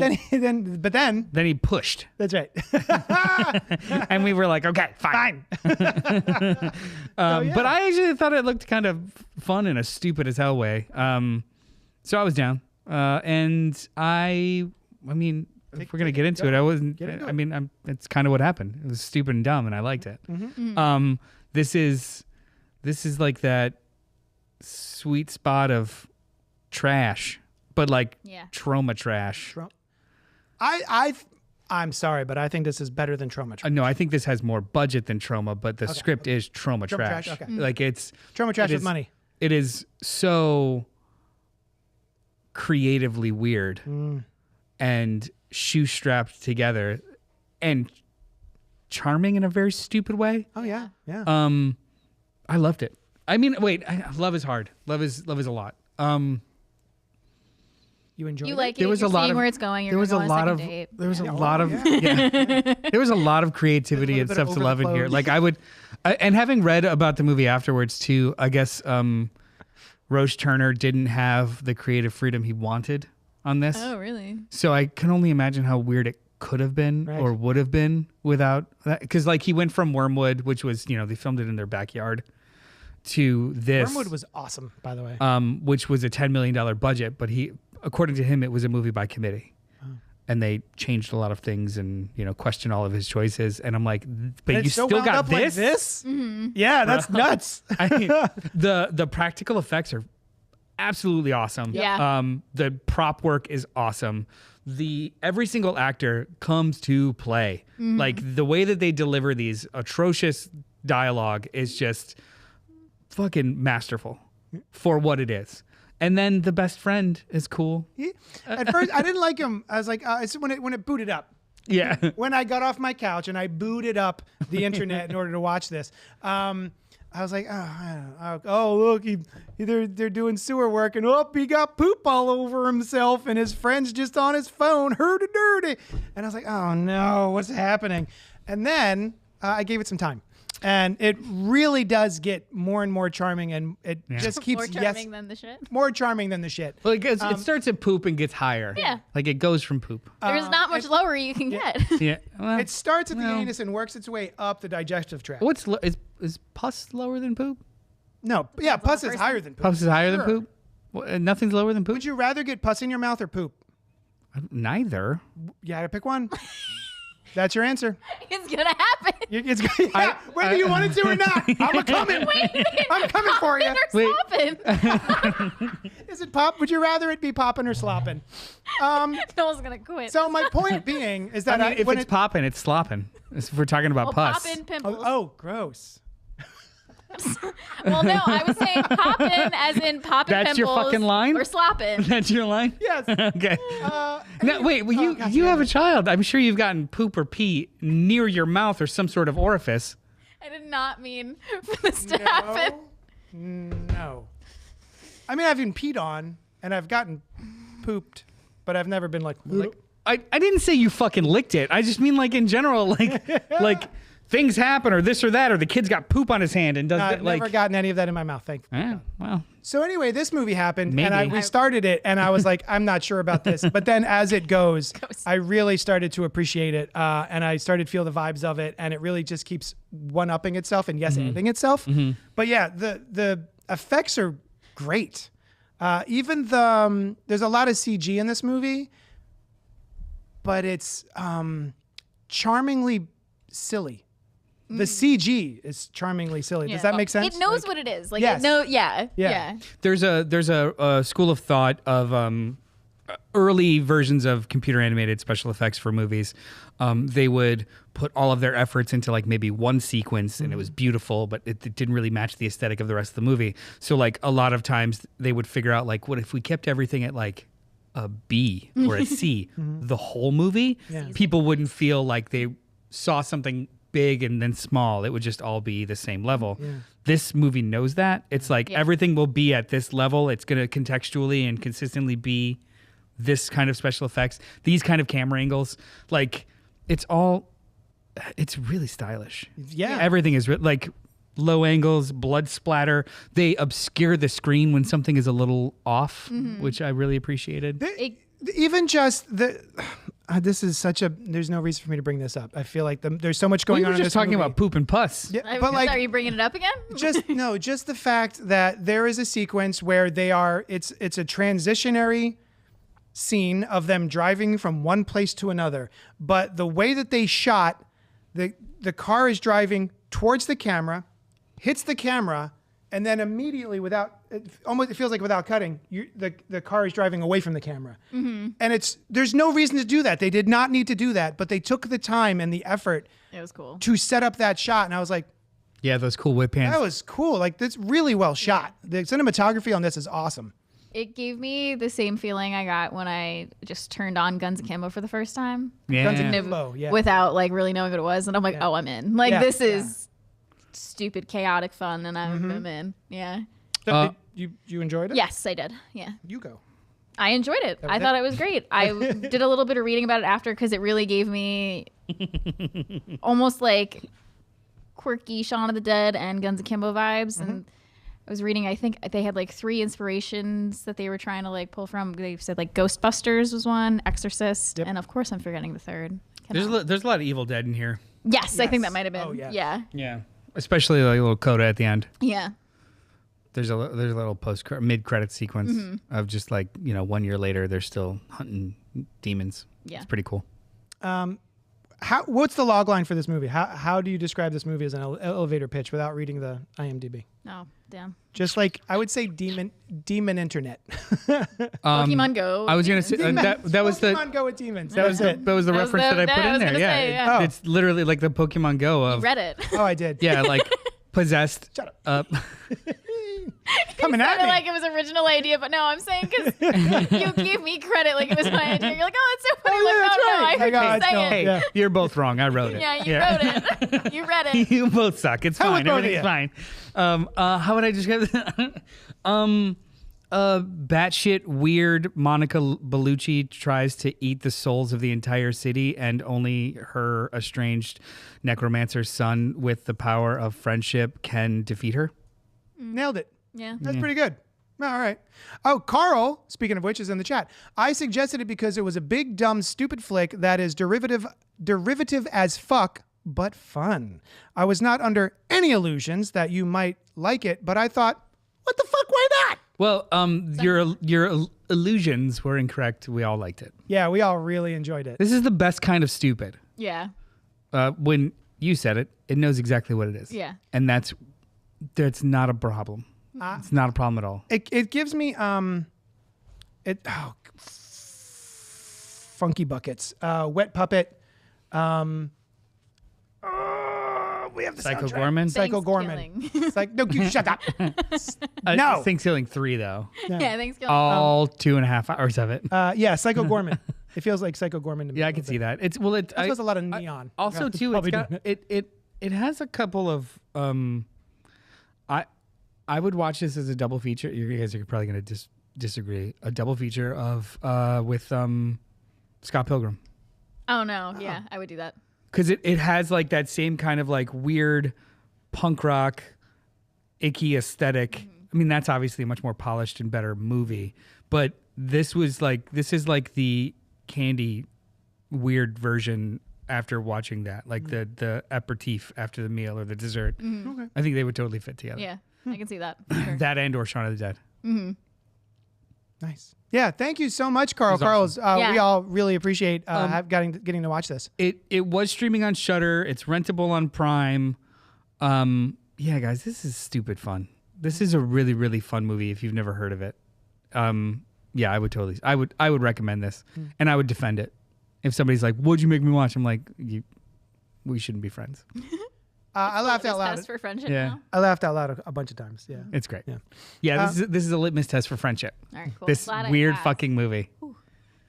but then Then he pushed, that's right. and we were like, "Okay, fine." yeah. But I actually thought it looked kind of fun in a stupid as hell way. So I was down, and I mean, if we're gonna get into it, I wasn't. into I it. mean, it's kind of what happened. It was stupid and dumb, and I liked it. This is like that sweet spot of trash, but like Yeah. trauma trash. I'm sorry, but I think this is better than Trauma Trash. No, I think this has more budget than trauma, but the script is trauma trash. trash, okay. Like it's Trauma Trash it with is- money. It is so creatively weird and shoe-strapped together and charming in a very stupid way. Oh yeah, yeah. I loved it. I mean, wait, love is hard. Love is a lot. You enjoyed You it? like it. There was You're a lot seeing of where it's going. You're there was a gonna go on lot of second date. there was a Yeah. lot Oh, of yeah. there was a lot of creativity and bit of stuff to love in here. overflow. Like I would, and having read about the movie afterwards too, I guess Roche Turner didn't have the creative freedom he wanted on this. Oh, really? So I can only imagine how weird it could have been Right. or would have been without that. Because like he went from Wormwood, which was, you know, they filmed it in their backyard, to this. Wormwood was awesome, by the way. Which was a $10 million budget, but according to him, it was a movie by committee. And they changed a lot of things and, you know, questioned all of his choices. And I'm like, but And you it's so still wound got up like this? this? Yeah, that's nuts. I mean, the practical effects are absolutely awesome. Yeah. The prop work is awesome. Every single actor comes to play. Like the way that they deliver these atrocious dialogue is just fucking masterful for what it is. And then the best friend is cool. At first, I didn't like him. I was like, it's when it booted up. Yeah. When I got off my couch and I booted up the internet in order to watch this, I was like, look, they're doing sewer work, and he got poop all over himself, and his friend's just on his phone, hurdy-dirty. And I was like, oh no, what's happening? And then I gave it some time. And it really does get more and more charming, and it just keeps More charming than the shit. more charming than the shit. Well, it starts at poop and gets higher. Yeah. Like it goes from poop. There's not much lower you can get. Yeah. Well, It starts at the well. anus and works its way up the digestive tract. is pus lower than poop? No, yeah, pus is person. higher than poop. Pus is higher than Sure. poop? Well, nothing's lower than poop? Would you rather get pus in your mouth or poop? Neither. You had to pick one. That's your answer. It's gonna happen. It's whether you wanted to or not. I'm coming. I'm coming for you. Wait. Stopping. Is it pop? Would you rather it be popping or slopping? No one's gonna quit. So my point being is that I mean, if when it's popping, it's slopping. If we're talking about well, pus. poppin' pimples. oh, gross. Well, no, I was saying poppin' as in poppin' That's pimples. your fucking line? Or sloppin'. That's your line? Yes. Okay. Now, wait, well, oh, God you damn have a it. child. I'm sure you've gotten poop or pee near your mouth or some sort of orifice. I did not mean for this to happen. No. I mean, I've been peed on and I've gotten pooped, but I've never been like I didn't say you fucking licked it. I just mean like in general, like things happen or this or that or the kid's got poop on his hand and does I've that, like never gotten any of that in my mouth. Thank you. well, So anyway, this movie happened, Maybe. and we started it, and I was like, I'm not sure about this. But then as it goes, I really started to appreciate it, and I started to feel the vibes of it, and it really just keeps one-upping itself and yes-anding itself. But yeah, the effects are great. Even there's a lot of CG in this movie, but it's charmingly silly. The CG is charmingly silly. Does that make sense? It knows what it is. Like, yes. yeah. there's a school of thought of early versions of computer animated special effects for movies. They would put all of their efforts into like maybe one sequence and it was beautiful, but it didn't really match the aesthetic of the rest of the movie. So like a lot of times they would figure out like, what if we kept everything at like a B or a C the whole movie? People wouldn't feel like they saw something big and then small. It would just all be the same level. This movie knows that. It's like everything will be at this level. It's going to contextually and consistently be this kind of special effects, these kind of camera angles. Like it's really stylish. Yeah. Everything is like low angles, blood splatter. They obscure the screen when something is a little off, which I really appreciated. Even just this is such a. There's no reason for me to bring this up. I feel like there's so much going We on. were in just this talking movie. about poop and pus. Yeah, but like, are you bringing it up again? just the fact that there is a sequence where it's a transitionary scene of them driving from one place to another, but the way that they shot the car is driving towards the camera, hits the camera, and then immediately it feels like without cutting, the car is driving away from the camera. And there's no reason to do that. They did not need to do that, but they took the time and the effort It was cool. to set up that shot. And I was like, Yeah, those cool whip hands. that was cool. Like, that's really well shot. The cinematography on this is awesome. It gave me the same feeling I got when I just turned on Guns Akimbo for the first time. Yeah. Guns Kind Akimbo. of yeah. without like really knowing what it was, and I'm like, oh, I'm in. Like, Yeah, this is stupid, chaotic fun, and I'm in. Yeah. So you enjoyed it? Yes, I did. Yeah. You go. I enjoyed it. I thought it was great. I did a little bit of reading about it after because it really gave me almost like quirky Shaun of the Dead and Guns Akimbo vibes. And I was reading, I think they had like 3 inspirations that they were trying to like pull from. They said like Ghostbusters was one, Exorcist, and of course I'm forgetting the third. There's a lot of Evil Dead in here. Yes, I think that might have been. Oh, yeah. Yeah. Yeah. Especially like a little coda at the end. Yeah. There's a little mid-credit sequence of just like, 1 year later, they're still hunting demons. Yeah. It's pretty cool. What's the log line for this movie? How do you describe this movie as an elevator pitch without reading the IMDb? Oh, damn. Just like, I would say demon internet. Pokemon Go. I was gonna say that was Pokemon the Go with demons. that was the reference that I put in there. Yeah, Oh. It's literally like the Pokemon Go of Read it. Oh, I did. yeah, like possessed. Shut up. Coming It at sounded me. like it was an original idea, but no, I'm saying because you gave me credit like it was my idea. You're like, oh, it's so funny. Oh, yeah, like, that's no, right. I heard Like, oh, you it's say no- it. Hey, Yeah. you're both wrong. I wrote it. Yeah, you wrote it. You read it. You both suck. It's How fine. would both of Everything's you? fine. How would I describe it? Batshit weird Monica Bellucci tries to eat the souls of the entire city, and only her estranged necromancer's son with the power of friendship can defeat her. Nailed it. Yeah. That's pretty good. All right. Oh, Carl, speaking of which, is in the chat. I suggested it because it was a big, dumb, stupid flick that is derivative as fuck, but fun. I was not under any illusions that you might like it, but I thought, what the fuck, why not? Well, your illusions were incorrect. We all liked it. Yeah, we all really enjoyed it. This is the best kind of stupid. Yeah. When you said it, it knows exactly what it is. Yeah. And that's not a problem. It's not a problem at all. It gives me Funky Buckets, Wet Puppet. We have the Psycho soundtrack. Gorman? Psycho Gorman. Thanksgiving. It's like, no, you shut up. No. Thanksgiving 3, though. Yeah, Thanksgiving. All 2.5 hours of it. Yeah, Psycho Gorman. It feels like Psycho Gorman to me. Yeah, a I can little see bit. that. It's well, it That's a lot of neon. also Yeah, too, probably it's got, doing it has a couple of I would watch this as a double feature. You guys are probably going to disagree. A double feature of with Scott Pilgrim. Oh no, yeah, I would do that. because it has like that same kind of like weird punk rock, icky aesthetic. I mean, that's obviously a much more polished and better movie, but this is like the Candy weird version after watching that, like the aperitif after the meal or the dessert. Okay. I think they would totally fit together. Yeah, I can see that. for sure. That and or Shaun of the Dead. Nice. Yeah, thank you so much, Carl. It was Carl's, Yeah. we all really appreciate getting to watch this. It was streaming on Shudder. It's rentable on Prime. Yeah, guys, this is stupid fun. This is a really, really fun movie if you've never heard of it. Yeah, I would recommend this, and I would defend it. If somebody's like, "What'd you make me watch?" I'm like, we shouldn't be friends. I laughed out Litmus loud. test for friendship Yeah. now. I laughed out loud a bunch of times. Yeah. It's great. Yeah. Yeah, this is a litmus test for friendship. All right, cool. This Glad I weird asked. fucking movie. All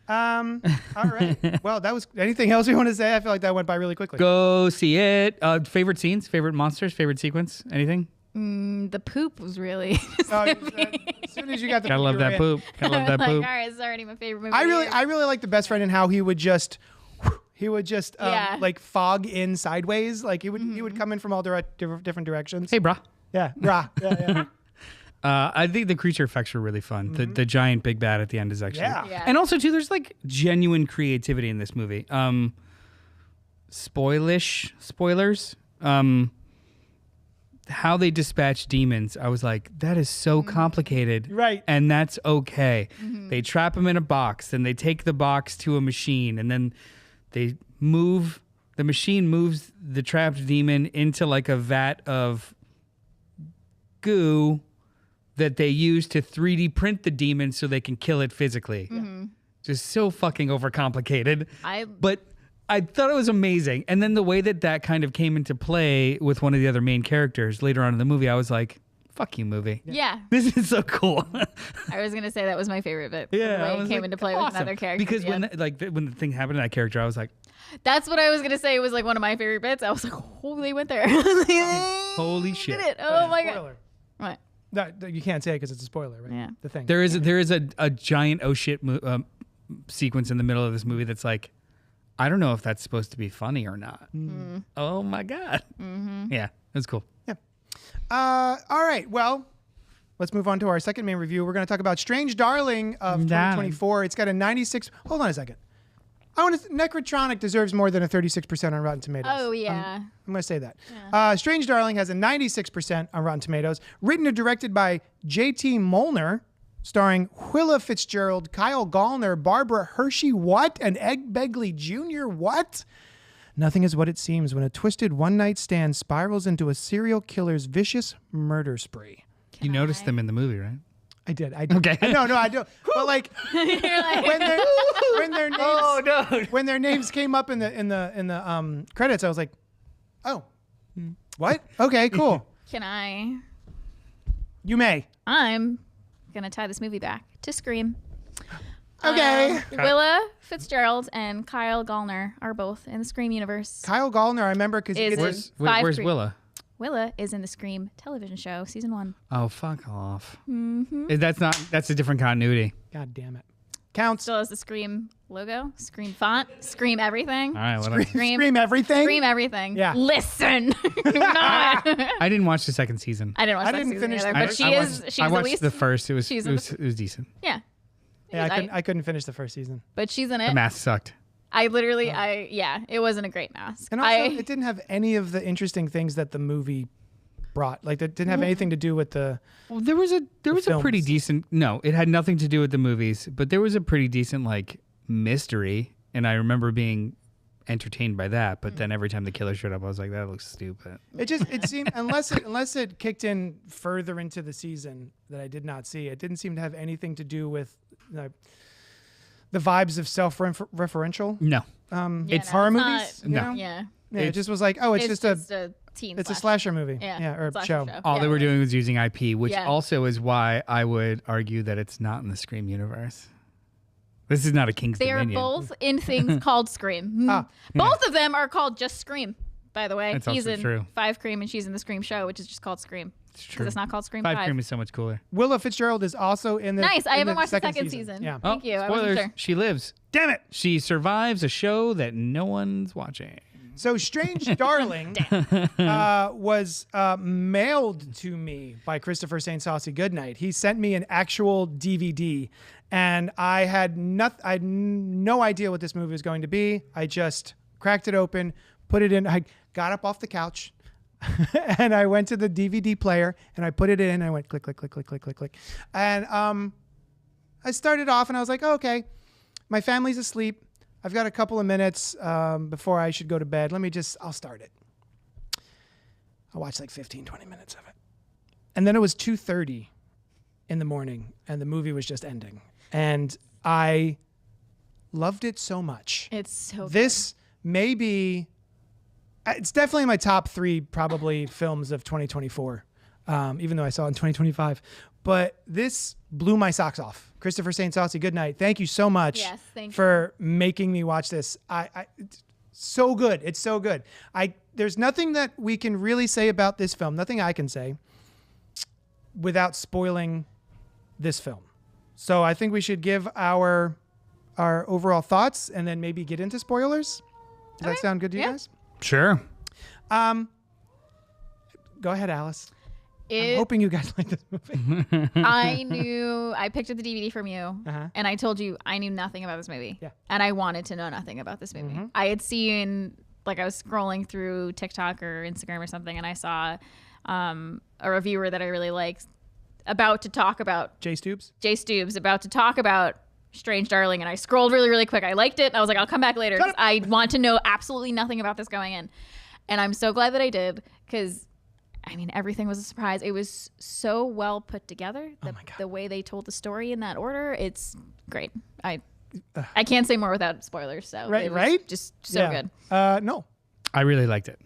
right. Well, that was anything else you want to say? I feel like that went by really quickly. Go see it. Favorite scenes, favorite monsters, favorite sequence, anything? The poop was really. As soon as you got the Gotta love you were that in. poop. Gotta love that like, all poop. right, it's already my favorite movie. I really like the best friend and how he would just Yeah. like fog in sideways. Like he would come in from all different directions. Hey, brah. Yeah. Rah. Yeah. I think the creature effects were really fun. The giant big bad at the end is actually. Yeah. Yeah. And also, too, there's like genuine creativity in this movie. Spoilers. How they dispatch demons, I was like, that is so complicated. Right. And that's okay. They trap them in a box, and they take the box to a machine, and then the machine moves the trapped demon into like a vat of goo that they use to 3D print the demon so they can kill it physically. Just so fucking overcomplicated. But I thought it was amazing. And then the way that kind of came into play with one of the other main characters later on in the movie, I was like, fuck you, movie. Yeah. This is so cool. I was gonna say that was my favorite bit. Yeah, the I way was it came like, into play awesome. with another character. Because when the thing happened to that character, I was like, that's what I was gonna say. It was like one of my favorite bits. I was like, oh, they went there. holy shit. Did it? Oh my god. Spoiler. What? No, you can't say it because it's a spoiler, right? Yeah. The thing. There is a giant oh shit sequence in the middle of this movie that's like, I don't know if that's supposed to be funny or not. Oh my god. Yeah, that's cool. Yeah. All right. Well, let's move on to our second main review. We're going to talk about Strange Darling of 2024. It's got a 96. Hold on a second. Nekrotronic deserves more than a 36% on Rotten Tomatoes. Oh yeah. I'm going to say that. Strange Darling has a 96% on Rotten Tomatoes. Written and directed by J.T. Molnar, starring Willa Fitzgerald, Kyle Gallner, Barbara Hershey, what? And Ed Begley Jr., what? Nothing is what it seems when a twisted one-night stand spirals into a serial killer's vicious murder spree. You noticed them in the movie, right? I did. Okay. No, I do. But like, You're like, when their names came up in the credits, I was like, oh, what? Okay, cool. can I? You may. I'm gonna tie this movie back to Scream. Okay. Willa Fitzgerald and Kyle Gallner are both in the Scream universe. Kyle Gallner, I remember because Is Where's Five Creek. Willa? Willa is in the Scream television show, season 1. Oh, fuck off. That's a different continuity. God damn it. Counts. Still has the Scream logo, Scream font, Scream everything. All right, whatever. Scream everything. Scream everything. Yeah. Listen. Do not. I didn't watch the second season. I didn't watch I that didn't season finish either, the but first- she's I the watched least. the first. It was she's it was decent. Yeah. Yeah, I couldn't finish the first season. But she's in The it. math sucked. I literally, it wasn't a great mask. And also, it didn't have any of the interesting things that the movie brought. Like, it didn't have anything to do with the. Well, there was a pretty films. decent. No, it had nothing to do with the movies, but there was a pretty decent like mystery, and I remember being entertained by that. But then every time the killer showed up, I was like, that looks stupid. It seemed unless it kicked in further into the season that I did not see. It didn't seem to have anything to do with the vibes of self-referential No, it's horror not- movies. You No. know? Yeah. Yeah, it just was like, oh, it's just a teen. it's a slasher movie. Yeah. or slasher show. all Yeah. they were doing was using IP, which Yeah. also is why I would argue that it's not in the Scream universe. This is not a King's They are Dominion. both in things called Scream. Ah. Both of them are called just Scream, by the way. That's He's also in true. 5 Cream and she's in the Scream show, which is just called Scream. It's Because true. it's not called Scream 5 5. Cream is so much cooler. Willa Fitzgerald is also in the. Nice. I in haven't watched the second season. Yeah. Thank you. I wasn't Spoilers. sure. She lives. Damn it. She survives a show that no one's watching. So Strange Darling was mailed to me by Christopher St. Saucy Goodnight. He sent me an actual DVD, and I had no idea what this movie was going to be. I just cracked it open, put it in. I got up off the couch, and I went to the DVD player, and I put it in, and I went click, click, click, click, click, click, click. And I started off, and I was like, oh, okay, my family's asleep. I've got a couple of minutes before I should go to bed. I'll start it. I watched like 15, 20 minutes of it. And then it was 2:30 in the morning, and the movie was just ending. And I loved it so much. It's so This may be, it's definitely my top 3 probably films of 2024, even though I saw it in 2025. But this blew my socks off. Christopher St. Saucy Goodnight, thank you so much for making me watch this. It's so good. It's so good. There's nothing that we can really say about this film, nothing I can say, without spoiling this film. So I think we should give our overall thoughts and then maybe get into spoilers. Does that sound good to you guys? Sure. Go ahead, Alice. I'm hoping you guys like this movie. I picked up the DVD from you, and I told you I knew nothing about this movie. Yeah. And I wanted to know nothing about this movie. I had seen, like, I was scrolling through TikTok or Instagram or something, and I saw a reviewer that I really liked about to talk about Jay Stoobs about to talk about Strange Darling, and I scrolled really, really quick. I liked it, and I was like, I'll come back later because I want to know absolutely nothing about this going in. And I'm so glad that I did, because I mean, everything was a surprise. It was so well put together. The way they told the story in that order, it's great. I can't say more without spoilers. So it was just so good. No, I really liked it.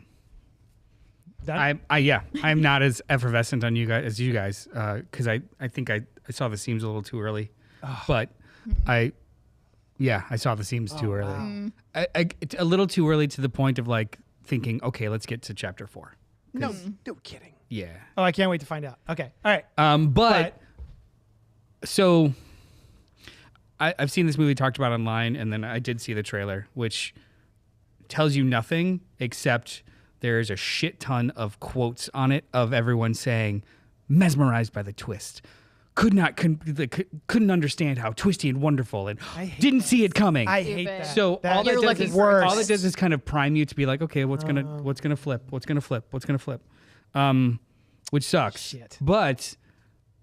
I'm not as effervescent on you guys as you guys because I think I saw the seams a little too early, but I saw the seams too early. Wow. It's a little too early to the point of like thinking, okay, let's get to chapter 4. No kidding. Yeah. Oh, I can't wait to find out. Okay. All right. But so I've seen this movie talked about online, and then I did see the trailer, which tells you nothing except there's a shit ton of quotes on it of everyone saying, mesmerized by the twist. Couldn't understand how twisty and wonderful, and didn't see it coming. I hate that. So all that does is kind of prime you to be like, okay, what's gonna flip, which sucks. Shit. But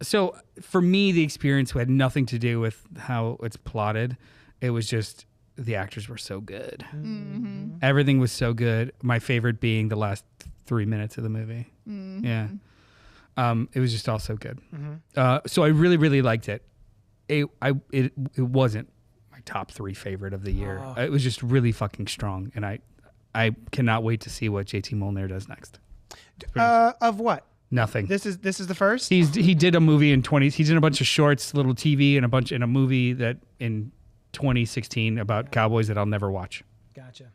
so for me, the experience had nothing to do with how it's plotted. It was just the actors were so good. Mm-hmm. Everything was so good. My favorite being the last 3 minutes of the movie. Mm-hmm. Yeah. It was just all so good. So I really, really liked it. It wasn't my top 3 favorite of the year. It was just really fucking strong, and I cannot wait to see what JT Molnir does next. Of what? Nothing. This is the first. He did a movie in 20. He's in a bunch of shorts, little TV, and in a movie that in 2016 about cowboys that I'll never watch. Gotcha.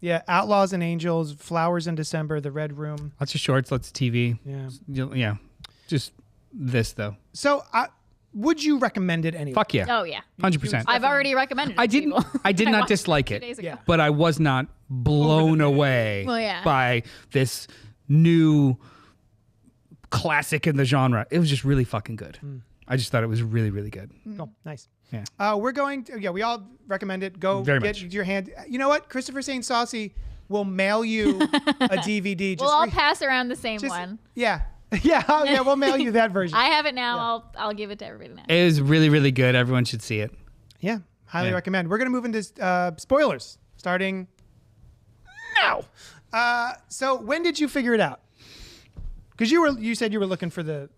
Yeah, Outlaws and Angels, Flowers in December, The Red Room. Lots of shorts, lots of TV. Yeah. Just this though. So, would you recommend it anyway? Fuck yeah. Oh yeah. 100%. I've already recommended it. I did not watched dislike it it, 2 days ago. Yeah. but I was not blown away by this new classic in the genre. It was just really fucking good. I just thought it was really, really good. Oh, nice. Yeah. We're going to, we all recommend it. Go Very get much. your hand. You know what? Christopher St. Saucy will mail you a DVD. We'll all pass around the same one. Yeah. We'll mail you that version. I have it now. I'll give it to everybody now. It was really, really good. Everyone should see it. Yeah. Highly recommend. We're going to move into spoilers starting now. So when did you figure it out? Because you said you were looking for the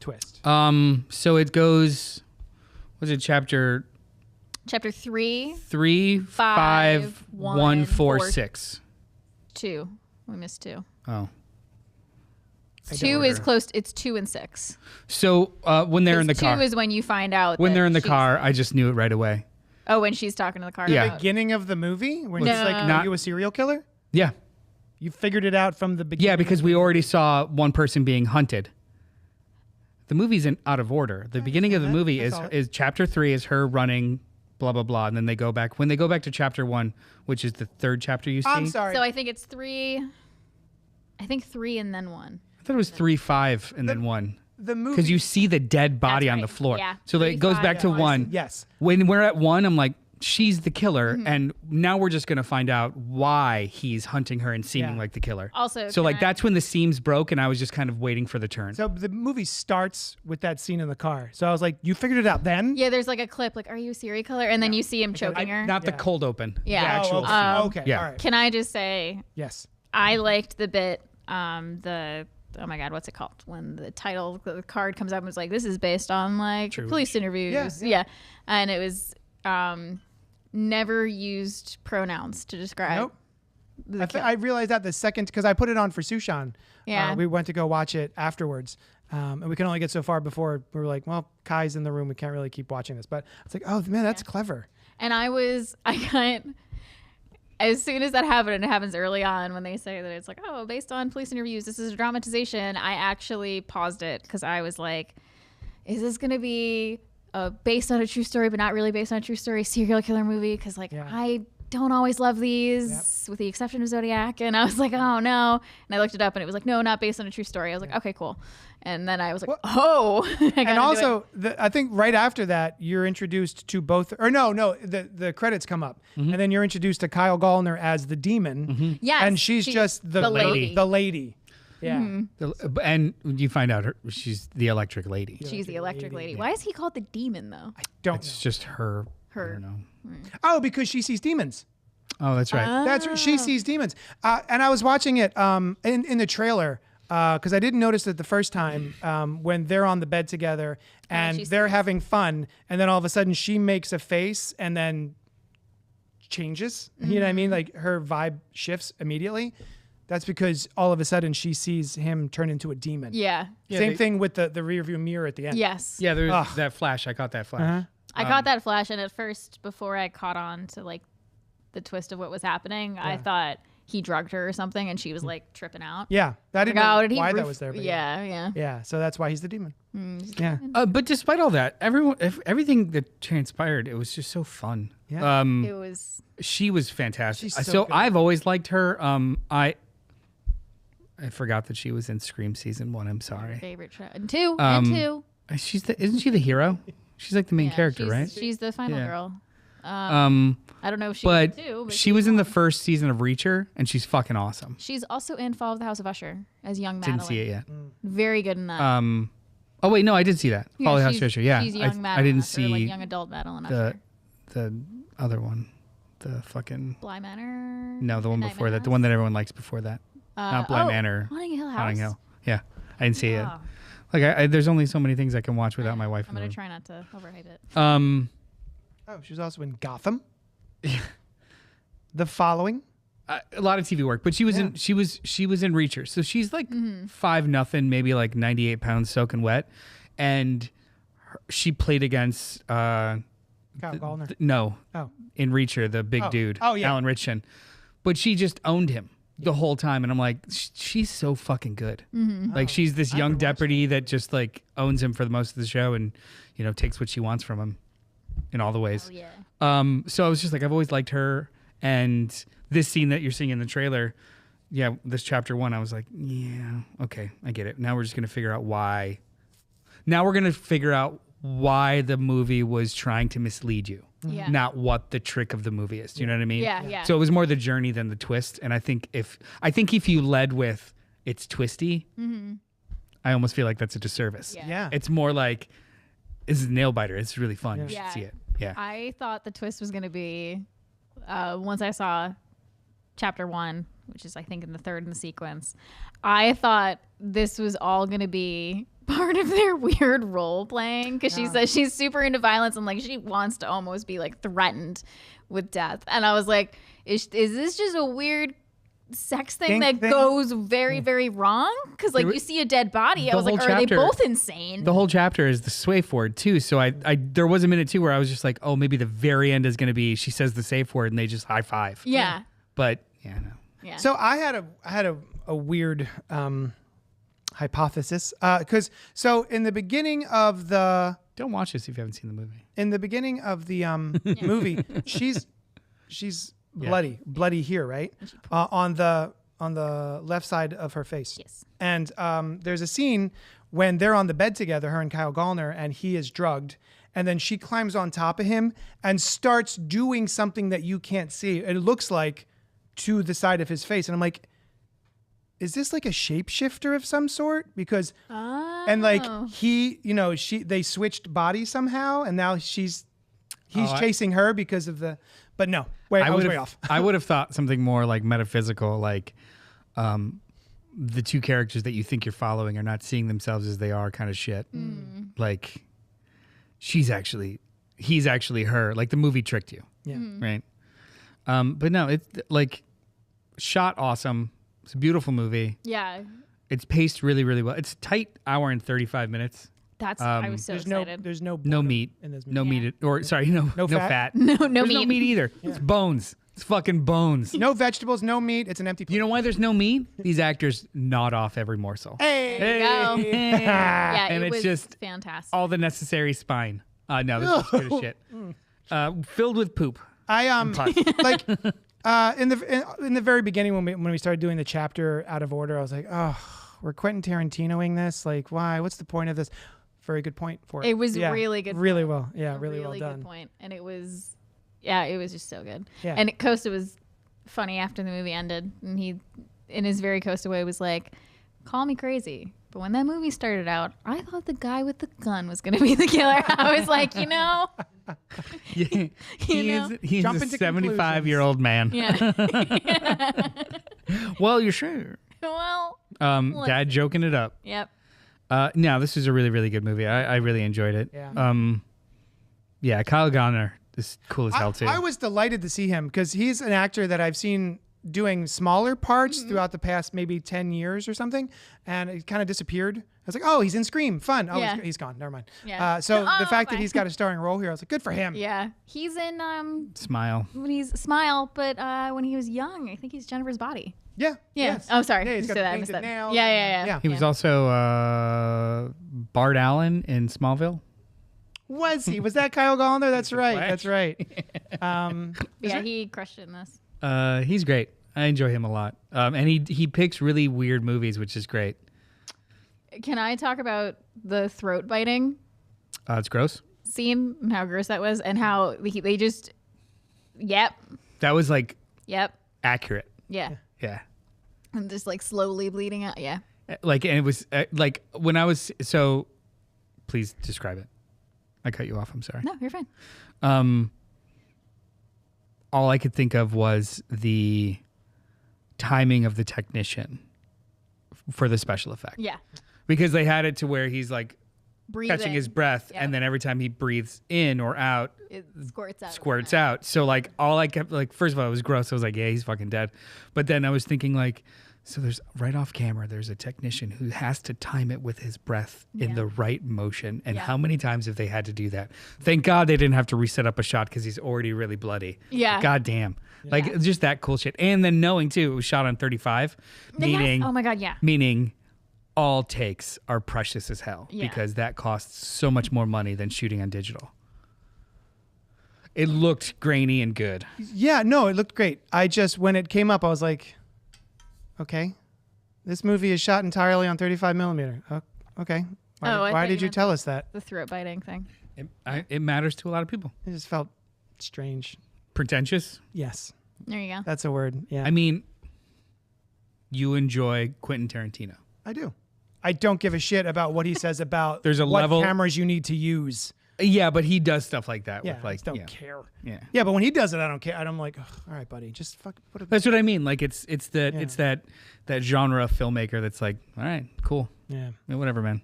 twist. So it goes, was it chapter 3, 3, 5, 1, 4, 6. 2. We missed 2. Oh. 2 is close. It's 2 and 6. So when they're in the car. 2 is when you find out. When they're in the car, I just knew it right away. Oh, when she's talking to the car. Yeah. The beginning of the movie when No. she's like, "Are you a serial killer?" Yeah. You figured it out from the beginning. Yeah, because we already saw one person being hunted. The movie's out of order. The beginning of the movie is chapter 3 is her running blah blah blah, and then they go back. When they go back to chapter 1, which is the third chapter you see. I'm sorry. So I think it's 3. I think 3 and then 1. I thought it was 3, 5, and then 1. the movie. Because you see the dead body That's on right. the floor. Yeah. So it goes 3, back 5, to yeah. 1. Yes. When we're at 1, I'm like, she's the killer, Mm-hmm. and now we're just gonna find out why he's hunting her and seeming Yeah. like the killer. Also, so can like I- that's when the seams broke, and I was just kind of waiting for the turn. So the movie starts with that scene in the car. So I was like, you figured it out then? Yeah, there's like a clip like, "Are you a serial killer?" And then you see him choking her. Not the Yeah. cold open. Yeah. The actual. Oh, scene. okay. Yeah. All right. Can I just say, Yes. I liked the bit, oh my God, what's it called? When the title, the card comes up and was like, this is based on like True. police interviews. Yeah. And it was never used pronouns to describe. Nope. the kill. I realized that the second, because I put it on for Sushan. Yeah. We went to go watch it afterwards. And we can only get so far before we were like, well, Kai's in the room. We can't really keep watching this. But it's like, oh, man, that's clever. And I got, as soon as that happened, and it happens early on when they say that it's like, oh, based on police interviews, this is a dramatization, I actually paused it because I was like, is this going to be based on a true story, but not really based on a true story serial killer movie? Because like, Yeah. I don't always love these, with the exception of Zodiac. And I was like, oh no. And I looked it up and it was like, no, not based on a true story. I was like, okay, cool. And then I was like, Well- oh. I gotta And do also, I think right after that, you're introduced to both, or no, the credits come up. And then you're introduced to Kyle Gallner as the demon. Yes, And she's just the lady. The lady. Yeah. And you find out she's the electric lady. She's the electric lady. Why is he called the demon though? Don't It's just her. I Her. don't know. Oh, because she sees demons. Oh, that's right. That's right. She sees demons. And I was watching it in the trailer because I didn't notice it the first time when they're on the bed together and she they're sees. having fun. And then all of a sudden she makes a face and then changes. You know what I mean? Like her vibe shifts immediately. That's because all of a sudden she sees him turn into a demon. Yeah. Same thing with the rear view mirror at the end. Yes. Yeah, there's Ugh. that flash. I caught that flash. Uh-huh. I caught that flash, and at first, before I caught on to like the twist of what was happening, I thought he drugged her or something, and she was like tripping out. Yeah. I didn't Like, know oh, did he why that roof- was there. But Yeah. Yeah. So that's why he's the demon. Yeah. But despite all that, everything that transpired, it was just so fun. Yeah. It was. She was fantastic. She's so So good. I've always liked her. I forgot that she was in Scream season 1. I'm sorry. Favorite show. And 2. And 2. Isn't she the hero? She's like the main Yeah, character, she's, right? She's the final Yeah. girl. Um, I don't know if she but was 2. But she was in the first season of Reacher, and she's fucking awesome. She's also in Fall of the House of Usher as young Madeline. Didn't see it yet. Very good in that. Oh wait, no, I did see that. Yeah, Folly House she's- Fisher. Yeah, She's young I Madeline didn't Usher, like see young adult Madeline the Usher. the other one, the fucking Bly Manor. no, the one Midnight before that, the Mass? one that everyone likes before that. Not Bly Manor. Haunting Hill House. Notting Hill. Yeah, I didn't see it. Oh. Like, there's only so many things I can watch without my wife. I'm in the gonna room. try not to overhype it. Oh, she was also in Gotham. The Following. A lot of TV work, but she was in she was in Reacher, so she's like 5'0", maybe like 98 pounds, soaking wet, and she played against Kyle Gallner. no Oh. in Reacher, the big Oh. dude, Oh, yeah. Alan Ritchson, but she just owned him the whole time, and I'm like, she's so fucking good. Like she's this young deputy that just like owns him for the most of the show, and takes what she wants from him in all the ways. Oh yeah. So I was just like, I've always liked her, and this scene that you're seeing in the trailer, this chapter 1, I was like, yeah, okay, I get it. Now we're just gonna figure out why. Now we're gonna figure out why the movie was trying to mislead you, Yeah. not what the trick of the movie is. Do you know what I mean? Yeah. So it was more the journey than the twist. And I think if you led with it's twisty, I almost feel like that's a disservice. Yeah. Yeah. It's more like this is a nail biter. It's really fun. You should Yeah. see it. Yeah. I thought the twist was gonna be once I saw chapter 1, which is I think in the third in the sequence. I thought this was all gonna be part of their weird role playing because she says she's super into violence and like she wants to almost be like threatened with death. And I was like, is this just a weird sex thing that thing? goes very, very wrong? Because like you see a dead body. I the was like, whole are they chapter- both insane? The whole chapter is the safe word too. So I there was a minute too where I was just like, oh, maybe the very end is going to be she says the safe word and they just high five. yeah. But yeah, no. Yeah. So I had a weird hypothesis because so in the beginning of the Don't watch this if you haven't seen the movie. In the beginning of the movie, she's bloody here, right? On the left side of her face. Yes. And there's a scene when they're on the bed together, her and Kyle Gallner, and he is drugged. And then she climbs on top of him and starts doing something that you can't see. It looks like to the side of his face. And I'm like, is this like a shapeshifter of some sort? Because, and like they switched bodies somehow. And now he's chasing her because of but no, wait, I was way off. I would have thought something more like metaphysical, like the two characters that you think you're following are not seeing themselves as they are kind of shit. Like he's actually her. Like the movie tricked you. Yeah. Right. But no, it's like shot awesome. It's a beautiful movie. Yeah. It's paced really, really well. It's a tight hour and 35 minutes. That's I was so excited. There's no meat in this movie. No meat, or sorry, no fat. No There's meat. no meat either. Yeah. It's bones. It's fucking bones. No vegetables, no meat. It's an empty plate. You know why there's no meat? These actors gnawed off every morsel. Hey. There you go. Yeah, and it it's was just fantastic. all the necessary spine. No, this is good as shit. Filled with poop. I like in the very beginning when we started doing the chapter out of order, I was like, oh, we're Quentin Tarantinoing this. Like, why? What's the point of this? Very good point for it. It was really good. Really well. Yeah, A really well done. Good point. And it was just so good. Yeah. And Costa was funny after the movie ended, and he, in his very Costa way, was like, "Call me crazy, but when that movie started out, I thought the guy with the gun was going to be the killer." I was like, Yeah, he's Jump a into 75-year-old man. yeah. Well, you're sure. Well, Dad joking it up. yep. No, this is a really, really good movie. I really enjoyed it. Yeah. Kyle Gallner is cool as hell too. I was delighted to see him because he's an actor that I've seen doing smaller parts throughout the past maybe 10 years or something, and it kind of disappeared. I was like, oh, he's in Scream. Fun. Oh, Yeah. he's gone. Never mind. Yeah. So the fact that bye. he's got a starring role here, I was like, good for him. Yeah. He's in Smile. when he's Smile, but when he was young, I think he's Jennifer's Body. Yeah. Yeah. Yes. Oh, sorry. Yeah, he's got So the that- I missed painted that. nails. Yeah. He was also Bart Allen in Smallville. Was he? Was that Kyle Gallner? That's right. Flash. That's right. Yeah, he crushed it in this. He's great. I enjoy him a lot. And he picks really weird movies, which is great. Can I talk about the throat biting It's gross. scene and how gross that was, and how they just, yep, That was like accurate. yeah, Yeah. and just like slowly bleeding out. Yeah. Like, and it was like when I was, so please describe it. I cut you off. I'm sorry. No, you're fine. All I could think of was the timing of the technician for the special effect. Yeah. Because they had it to where he's like Breathing. catching his breath, Yep. and then every time he breathes in or out, It squirts out. squirts out. So like all I kept like, first of all, it was gross. I was like, yeah, he's fucking dead. But then I was thinking like, so there's right off camera, there's a technician who has to time it with his breath in Yeah. the right motion. And Yeah. how many times have they had to do that? Thank God they didn't have to reset up a shot because he's already really bloody. Yeah. God damn. Like just that cool shit. And then knowing too, it was shot on 35, meaning, Yes. Oh my God. Yeah. meaning all takes are precious as hell Yeah. because that costs so much more money than shooting on digital. It looked grainy and good. Yeah, no, it looked great. I just, when it came up, I was like, okay, this movie is shot entirely on 35 millimeter. Okay. Oh, I Why thought did you you meant tell us that? The throat biting thing. It matters to a lot of people. It just felt strange. Pretentious. Yes, There you go. that's a word. Yeah, I mean, you enjoy Quentin Tarantino. I do. I don't give a shit about what he says about There's a what level- cameras you need to use. Yeah, but he does stuff like that. Yeah, with I like, just don't yeah. care. Yeah. Yeah, but when he does it, I don't care. I'm like, "Ugh, all right, buddy, just fuck. Put it. That's what I mean. Like it's that Yeah. it's that genre of filmmaker that's like, all right, cool, Yeah. yeah, whatever, man.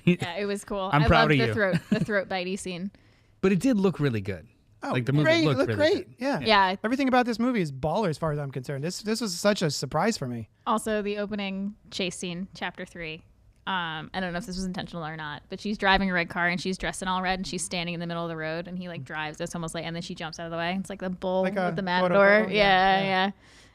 Yeah, it was cool. I'm I proud loved of you. the throat bitey scene. But it did look really good. Oh, Like the movie great, looked looked really great. good. Yeah. Yeah. Everything about this movie is baller as far as I'm concerned. This was such a surprise for me. Also, the opening chase scene, chapter 3. I don't know if this was intentional or not, but she's driving a red car and she's dressed in all red and she's standing in the middle of the road and he like drives. It's almost like, and then she jumps out of the way. It's like the bull Like a with the photo matador. photo, Yeah, yeah. yeah.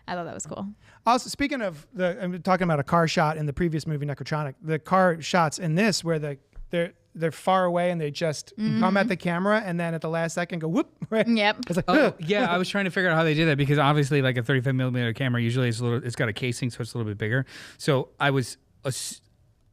I thought that was cool. Also, speaking of I'm talking about a car shot in the previous movie Nekrotronic. The car shots in this, where the they're far away and they just come at the camera and then at the last second go whoop. Right? Yep. It's like, Oh, yeah, I was trying to figure out how they did that because obviously, like a 35 millimeter camera, usually it's got a casing, so it's a little bit bigger. So I was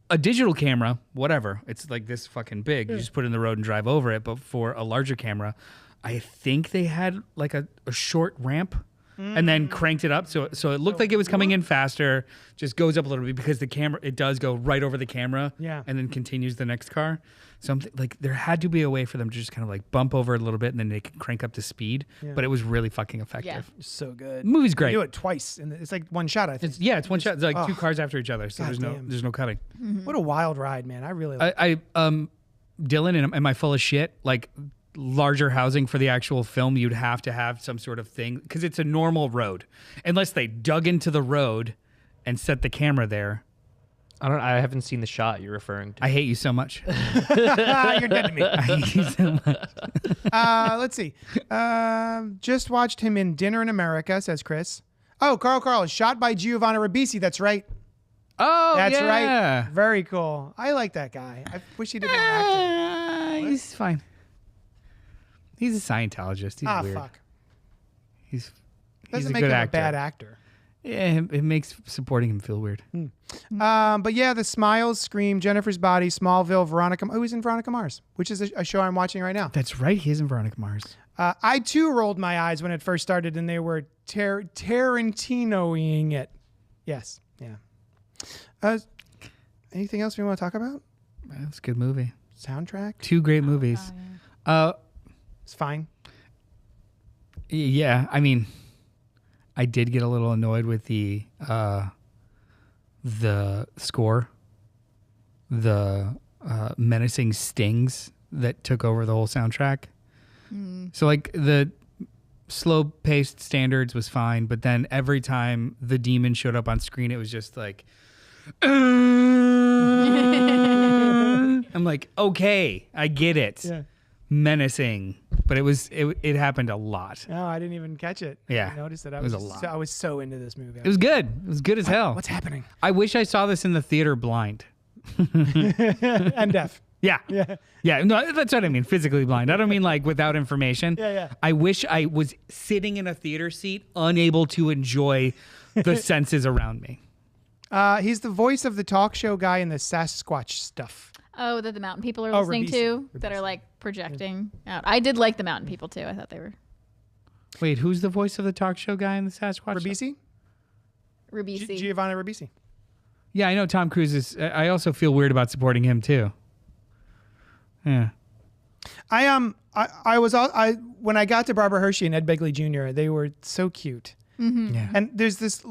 a digital camera, whatever. It's like this fucking big. You just put it in the road and drive over it. But for a larger camera, I think they had like a short ramp. And then cranked it up, so it looked like it was coming in faster. Just goes up a little bit because the camera, it does go right over the camera, and then continues the next car. So like there had to be a way for them to just kind of like bump over a little bit, and then they can crank up to speed. Yeah. But it was really fucking effective. so good. The movie's They great. do it twice, and it's like one shot. I think. It's one shot. It's like two cars after each other, so Goddamn. there's no cutting. What a wild ride, man! I really. Like I Dylan, am I full of shit? Like larger housing for the actual film, you'd have to have some sort of thing because it's a normal road, unless they dug into the road and set the camera there. I haven't seen the shot you're referring to. I hate you so much. You're dead to me. I hate you so much. Let's see. Just watched him in Dinner in America, says Chris. Oh, Carl, shot by Giovanni Ribisi. That's right. Oh, That's yeah. right. Very cool. I like that guy. I wish he did more acting. He's fine. He's a Scientologist. He's weird. Fuck. He's Doesn't a make good him actor. a bad actor. Yeah, it makes supporting him feel weird. But yeah, The Smiles, Scream, Jennifer's Body, Smallville, Veronica. Oh, he's in Veronica Mars, which is a show I'm watching right now. That's right. He is in Veronica Mars. I too rolled my eyes when it first started, and they were Tarantino-ing it. Yes. Yeah. Anything else we want to talk about? That's a good movie. Soundtrack? 2 great movies. It's fine. Yeah, I mean, I did get a little annoyed with the score, the menacing stings that took over the whole soundtrack. So like the slow-paced standards was fine, but then every time the demon showed up on screen, it was just like, I'm like, okay, I get it. Yeah. Menacing, but it happened a lot. No, I didn't even catch it. Yeah. I noticed it. It was a lot. I was so into this movie. It was good. It was good as hell. What's happening? I wish I saw this in the theater blind. And deaf. Yeah. Yeah. Yeah. No, that's what I mean. Physically blind. I don't mean like without information. Yeah. I wish I was sitting in a theater seat, unable to enjoy the senses around me. He's the voice of the talk show guy in the Sasquatch stuff. Oh, that the mountain people are listening to that are like projecting out. I did like the mountain people too. I thought they were Wait, who's the voice of the talk show guy in the Sasquatch? Ribisi? Ribisi. Giovanni Ribisi. Yeah, I know Tom Cruise is. I also feel weird about supporting him too. Yeah. I was when I got to Barbara Hershey and Ed Begley Jr., they were so cute. Yeah. And there's this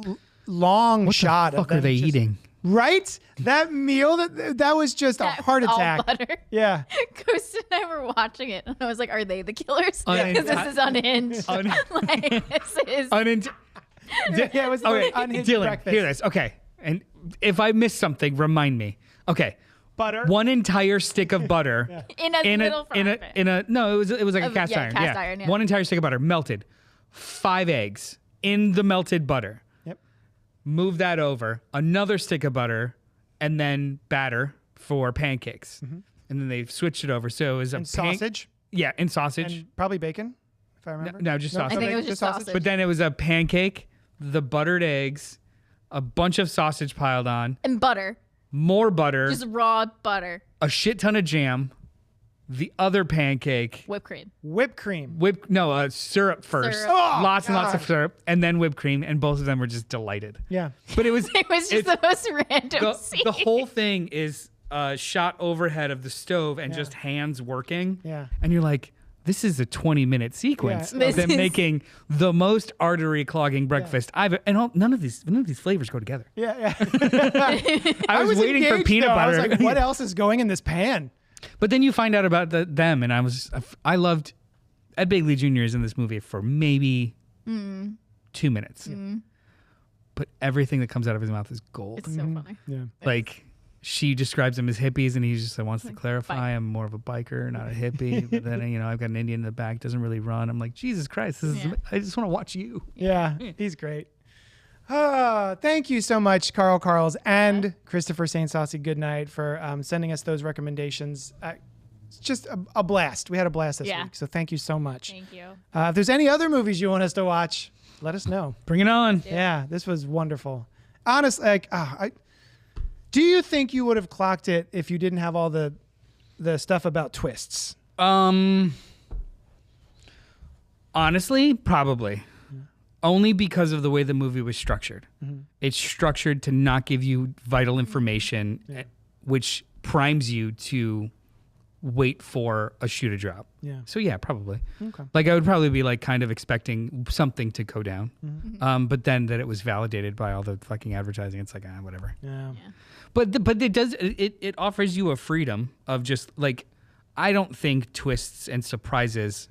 long What shot the fuck of them are they just- eating? Right? That meal that was just a heart all attack. butter. Yeah. Ghost and I were watching it, and I was like, "Are they the killers? Unhinged. Because this is unhinged. like this is." Yeah, it was Okay, unhinged Dylan, breakfast. hear this. Okay, and if I missed something, remind me. Okay, Butter. one entire stick of butter in a little frying pan. no, it was like a cast iron. cast iron, yeah. One entire stick of butter melted, 5 eggs in the melted butter. Yep. Move that over, another stick of butter, and then batter for pancakes. And then they switched it over, so it was And sausage. Yeah, and sausage. And probably bacon, if I remember. No, just sausage. I think it was just sausage. But then it was a pancake, the buttered eggs, a bunch of sausage piled on, And butter, more butter, just raw butter, a shit ton of jam, the other pancake, whipped cream. Whipped cream. syrup first, Syrup. Oh, lots and lots of God. syrup, and then whipped cream, and both of them were just delighted. Yeah. But it was It was just it's- the most random scene. the whole thing is shot overhead of the stove and just hands working. Yeah. And you're like, this is a 20-minute sequence Yeah. of them This is- making the most artery clogging breakfast none of these flavors go together. Yeah. I was waiting for engaged, peanut though. butter. I was like, what else is going in this pan? But then you find out about them, and I loved Ed Begley Jr. is in this movie for maybe 2 minutes. But everything that comes out of his mouth is gold. It's so funny. Yeah. Like, she describes him as hippies, and he just wants to clarify, bike. I'm more of a biker, not a hippie. But then, I've got an Indian in the back, doesn't really run. I'm like, Jesus Christ, Yeah. I just want to watch you. Yeah. He's great. Thank you so much, Carl Carls and Christopher St. Saucy Goodnight for sending us those recommendations. It's just a blast. We had a blast this week, so thank you so much. Thank you. If there's any other movies you want us to watch, let us know. Bring it on. Yeah, this was wonderful. Honestly, do you think you would have clocked it if you didn't have all the stuff about twists? Honestly, probably. Only because of the way the movie was structured. It's structured to not give you vital information, which primes you to wait for a shoe to drop. Yeah. So yeah, probably. Okay. Like I would probably be like kind of expecting something to go down, but then that it was validated by all the fucking advertising. It's like whatever. Yeah. But it does it offers you a freedom of just like I don't think twists and surprises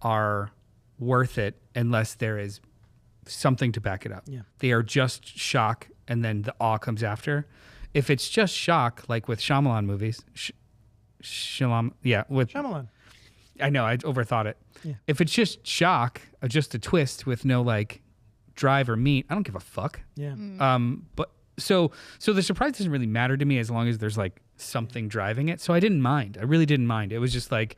are worth it unless there is something to back it up. Yeah. They are just shock and then the awe comes after. If it's just shock, like with Shyamalan movies, with Shyamalan. I know I overthought it. Yeah. If it's just shock, just a twist with no like drive or meat, I don't give a fuck. Yeah. But so the surprise doesn't really matter to me as long as there's like something driving it. So I didn't mind. I really didn't mind. It was just like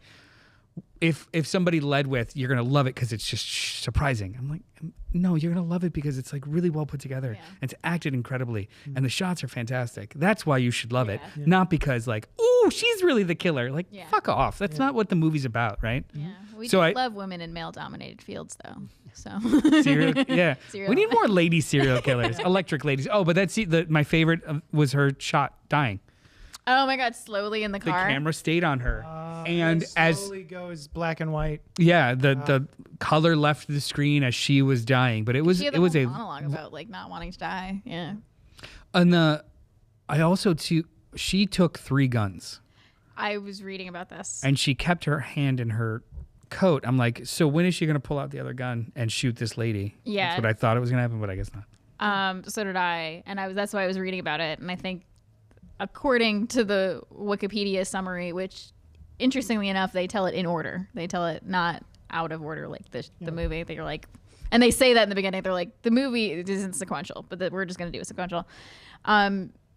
if somebody led with you're gonna love it because it's just surprising. I'm like, no, you're gonna love it because it's like really well put together and it's acted incredibly and the shots are fantastic. That's why you should love it, not because like, oh, she's really the killer. Like, fuck off. That's not what the movie's about, right? Yeah, we So I love women in male-dominated fields, though. So Serial Serial. We need more lady serial killers, electric ladies. Oh, but that's my favorite was her shot dying. Oh my God! Slowly in the The car. camera stayed on her, and It as slowly goes black and white. the color left the screen as she was dying. But it was She had it was whole a monologue about like not wanting to die. Yeah. and I also she took 3 guns I was reading about this. and she kept her hand in her coat. I'm like, so when is she gonna pull out the other gun and shoot this lady? Yeah. That's what I thought it was gonna happen, but I guess not. So did I, and that's why I was reading about it. And I think, according to the Wikipedia summary, which, interestingly enough, they tell it in order. They tell it not out of order like the movie. They're like, and they say that in the beginning. They're like, the movie isn't sequential, but we're just gonna do a sequential.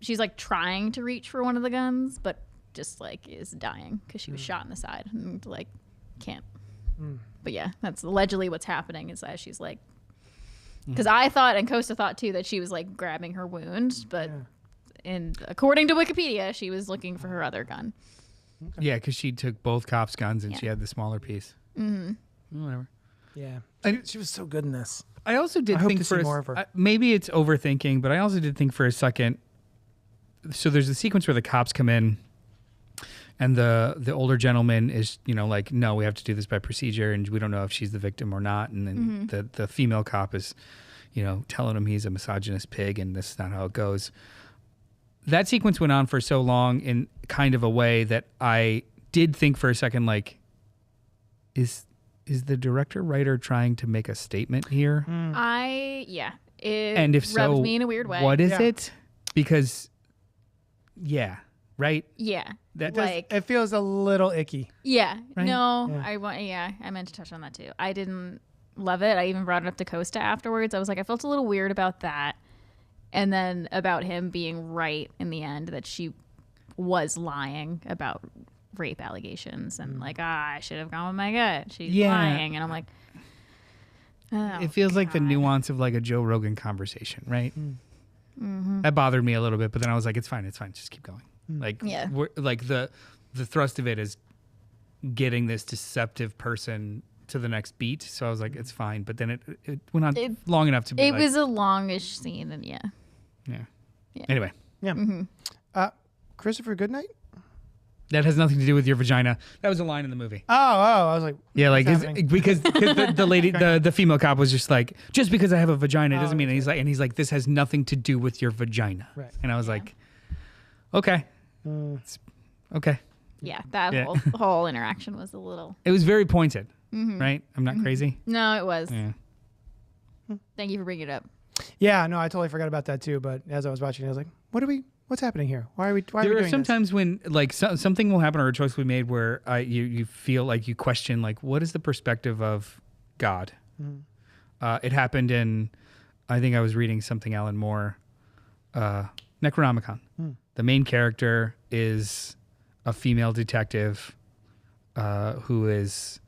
She's like trying to reach for one of the guns, but just like is dying because she was shot in the side and like can't. But yeah, that's allegedly what's happening is that she's like, because I thought and Costa thought too that she was like grabbing her wound, but according to Wikipedia, she was looking for her other gun. Yeah, because she took both cops' guns and she had the smaller piece. Whatever. Yeah. She was so good in this. I also did hope think to for see more of her. maybe it's overthinking, but I also did think for a second. So there's a sequence where the cops come in, and the older gentleman is like, no, we have to do this by procedure, and we don't know if she's the victim or not. And then the female cop is, telling him he's a misogynist pig, and this is not how it goes. That sequence went on for so long in kind of a way that I did think for a second, like, is the director writer trying to make a statement here? It And if rubbed so, me in a weird way. what is Yeah. it? Because, right? Yeah. That Like, It feels a little icky. yeah. Right? No, Yeah. I meant to touch on that too. I didn't love it. I even brought it up to Costa afterwards. I was like, I felt a little weird about that. And then about him being right in the end that she was lying about rape allegations and like, I should have gone with my gut. She's lying. And I'm like, oh, it feels like the God. nuance of like a Joe Rogan conversation, right? That bothered me a little bit, but then I was like, it's fine, just keep going. Like, Yeah. like the thrust of it is getting this deceptive person to the next beat. So I was like, it's fine. But then it went on long enough to be It like, was a longish scene, and yeah. Anyway, Yeah. Christopher Goodnight? that has nothing to do with your vagina. That was a line in the movie. Oh, I was like, Yeah, like what's happening? because the lady, the female cop was just like, just because I have a vagina doesn't mean. And he's like, this has nothing to do with your vagina. Right. And I was like, okay, It's- okay. Yeah, that whole interaction was a little. It was very pointed, right? I'm not crazy. No, it was. Yeah. Thank you for bringing it up. Yeah, no, I totally forgot about that too. But as I was watching, I was like, what's happening here? Why are we There doing are this? sometimes when like something will happen or a choice we made where you feel like you question like what is the perspective of God. It happened in I think I was reading something Alan Moore, Necronomicon. The main character is a female detective who is.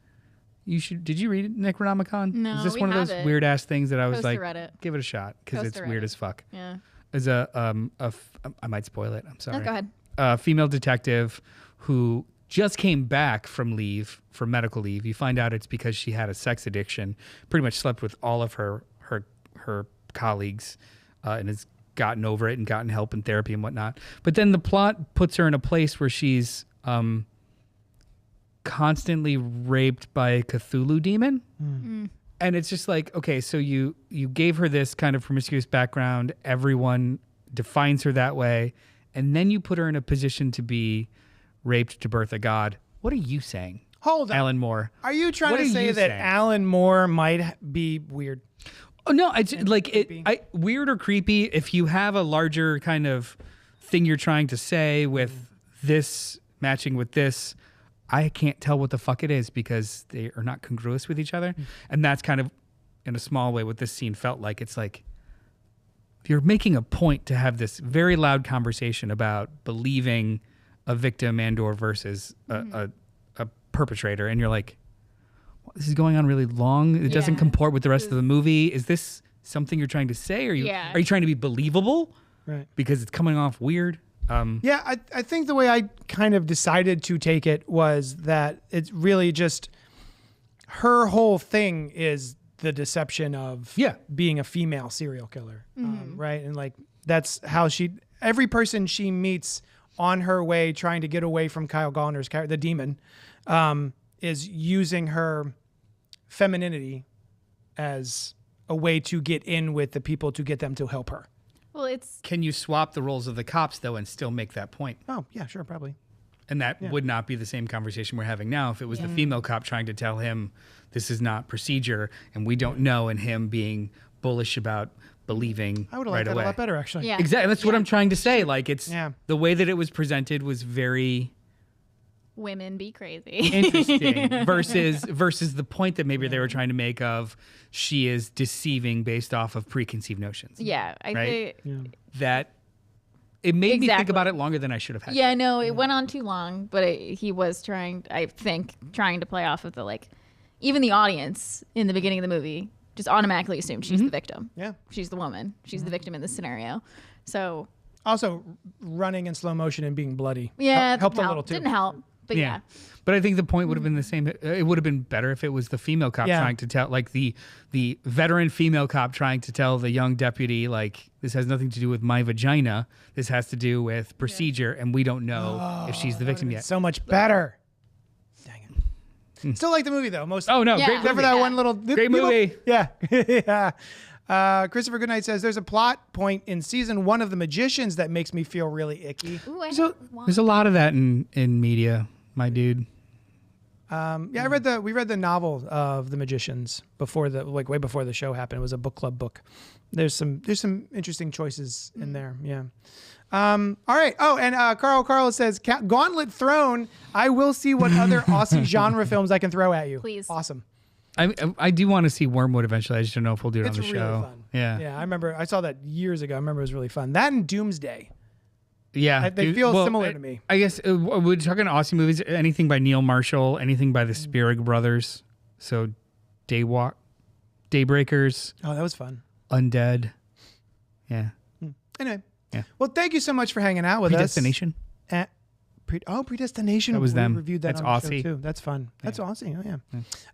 Did you read Necronomicon? No, Is this we one of have those it. weird ass things that I was Post like, to Reddit. give it a shot because Post it's to weird Reddit. as fuck. Yeah. Is I might spoil it. I'm sorry. No, go ahead. A female detective who just came back from medical leave. You find out it's because she had a sex addiction, pretty much slept with all of her colleagues, and has gotten over it and gotten help and therapy and whatnot. But then the plot puts her in a place where she's constantly raped by a Cthulhu demon. And it's just like, okay, so you gave her this kind of promiscuous background. Everyone defines her that way. And then you put her in a position to be raped to birth a god. What are you saying? Hold on. Alan Moore. Are you trying What to are say you that saying? Alan Moore might be weird? Oh, no, it's like creepy. weird or creepy. If you have a larger kind of thing you're trying to say with this matching with this, I can't tell what the fuck it is because they are not congruous with each other. And that's kind of, in a small way, what this scene felt like. It's like you're making a point to have this very loud conversation about believing a victim and or versus a perpetrator. And you're like, this is going on really long. It doesn't Yeah. comport with the rest of the movie. Is this something you're trying to say? Are you trying to be believable? Right. Because it's coming off weird. Yeah, I think the way I kind of decided to take it was that it's really just her whole thing is the deception of being a female serial killer, right? And like that's how every person she meets on her way trying to get away from Kyle Gallner's character, the demon, is using her femininity as a way to get in with the people to get them to help her. Well, it's Can you swap the roles of the cops, though, and still make that point? Oh, yeah, sure, probably. And that would not be the same conversation we're having now if it was the female cop trying to tell him this is not procedure and we don't know, and him being bullish about believing I would have right liked that away. a lot better, actually. yeah. Exactly. That's what I'm trying to say. Like, it's the way that it was presented was very Women be crazy. interesting versus the point that maybe they were trying to make of she is deceiving based off of preconceived notions. Yeah, I Right? think. That it made me think Exactly. about it longer than I should have had. Yeah, no, it went on too long, but he was trying to play off of the like, even the audience in the beginning of the movie just automatically assumed she's the victim. Yeah. She's the woman. She's the victim in this scenario. So Also, running in slow motion and being bloody yeah, helped didn't a little too. Didn't help, but yeah. But I think the point would have been the same. It would have been better if it was the female cop trying to tell, like the veteran female cop trying to tell the young deputy, like, this has nothing to do with my vagina. This has to do with procedure, and we don't know if she's the victim yet. So much better. Dang it. Still like the movie though. Most. Oh no, Yeah. great Except for movie. that one little. Great movie. Yeah. yeah. Christopher Goodnight says there's a plot point in season 1 of The Magicians that makes me feel really icky. Ooh, I So there's a lot of that in media, my dude. Yeah, we read the novel of The Magicians before way before the show happened. It was a book club book. There's some interesting choices in there. Yeah. All right. Oh, and Carl says Gauntlet Throne. I will see what other Aussie genre films I can throw at you. Please. Awesome. I do want to see Wormwood eventually. I just don't know if we'll do it It's on the really show. fun. Yeah. Yeah. I remember I saw that years ago. I remember it was really fun. That and Doomsday. Yeah, They feel similar to me. I guess we're talking Aussie movies. Anything by Neil Marshall, anything by the Spierig brothers. So, Daybreakers, Oh, that was fun. Undead. Yeah, Anyway. Yeah. Well, thank you so much for hanging out with Predestination. us. Predestination. That was We them. reviewed that That's on the show Aussie. too. That's fun. That's Aussie. Oh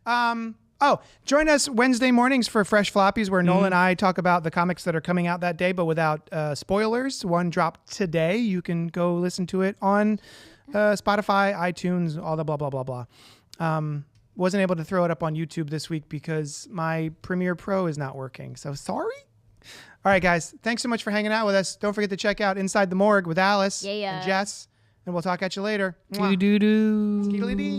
yeah. Join us Wednesday mornings for Fresh Floppies, where Noel and I talk about the comics that are coming out that day, but without spoilers. One dropped today. You can go listen to it on Spotify, iTunes, all the blah blah blah blah. Wasn't able to throw it up on YouTube this week because my Premiere Pro is not working. So sorry. All right, guys. Thanks so much for hanging out with us. Don't forget to check out Inside the Morgue with Alice Yeah. and Jess, and we'll talk at you later. Mwah. Do do do. Skeedly-dee.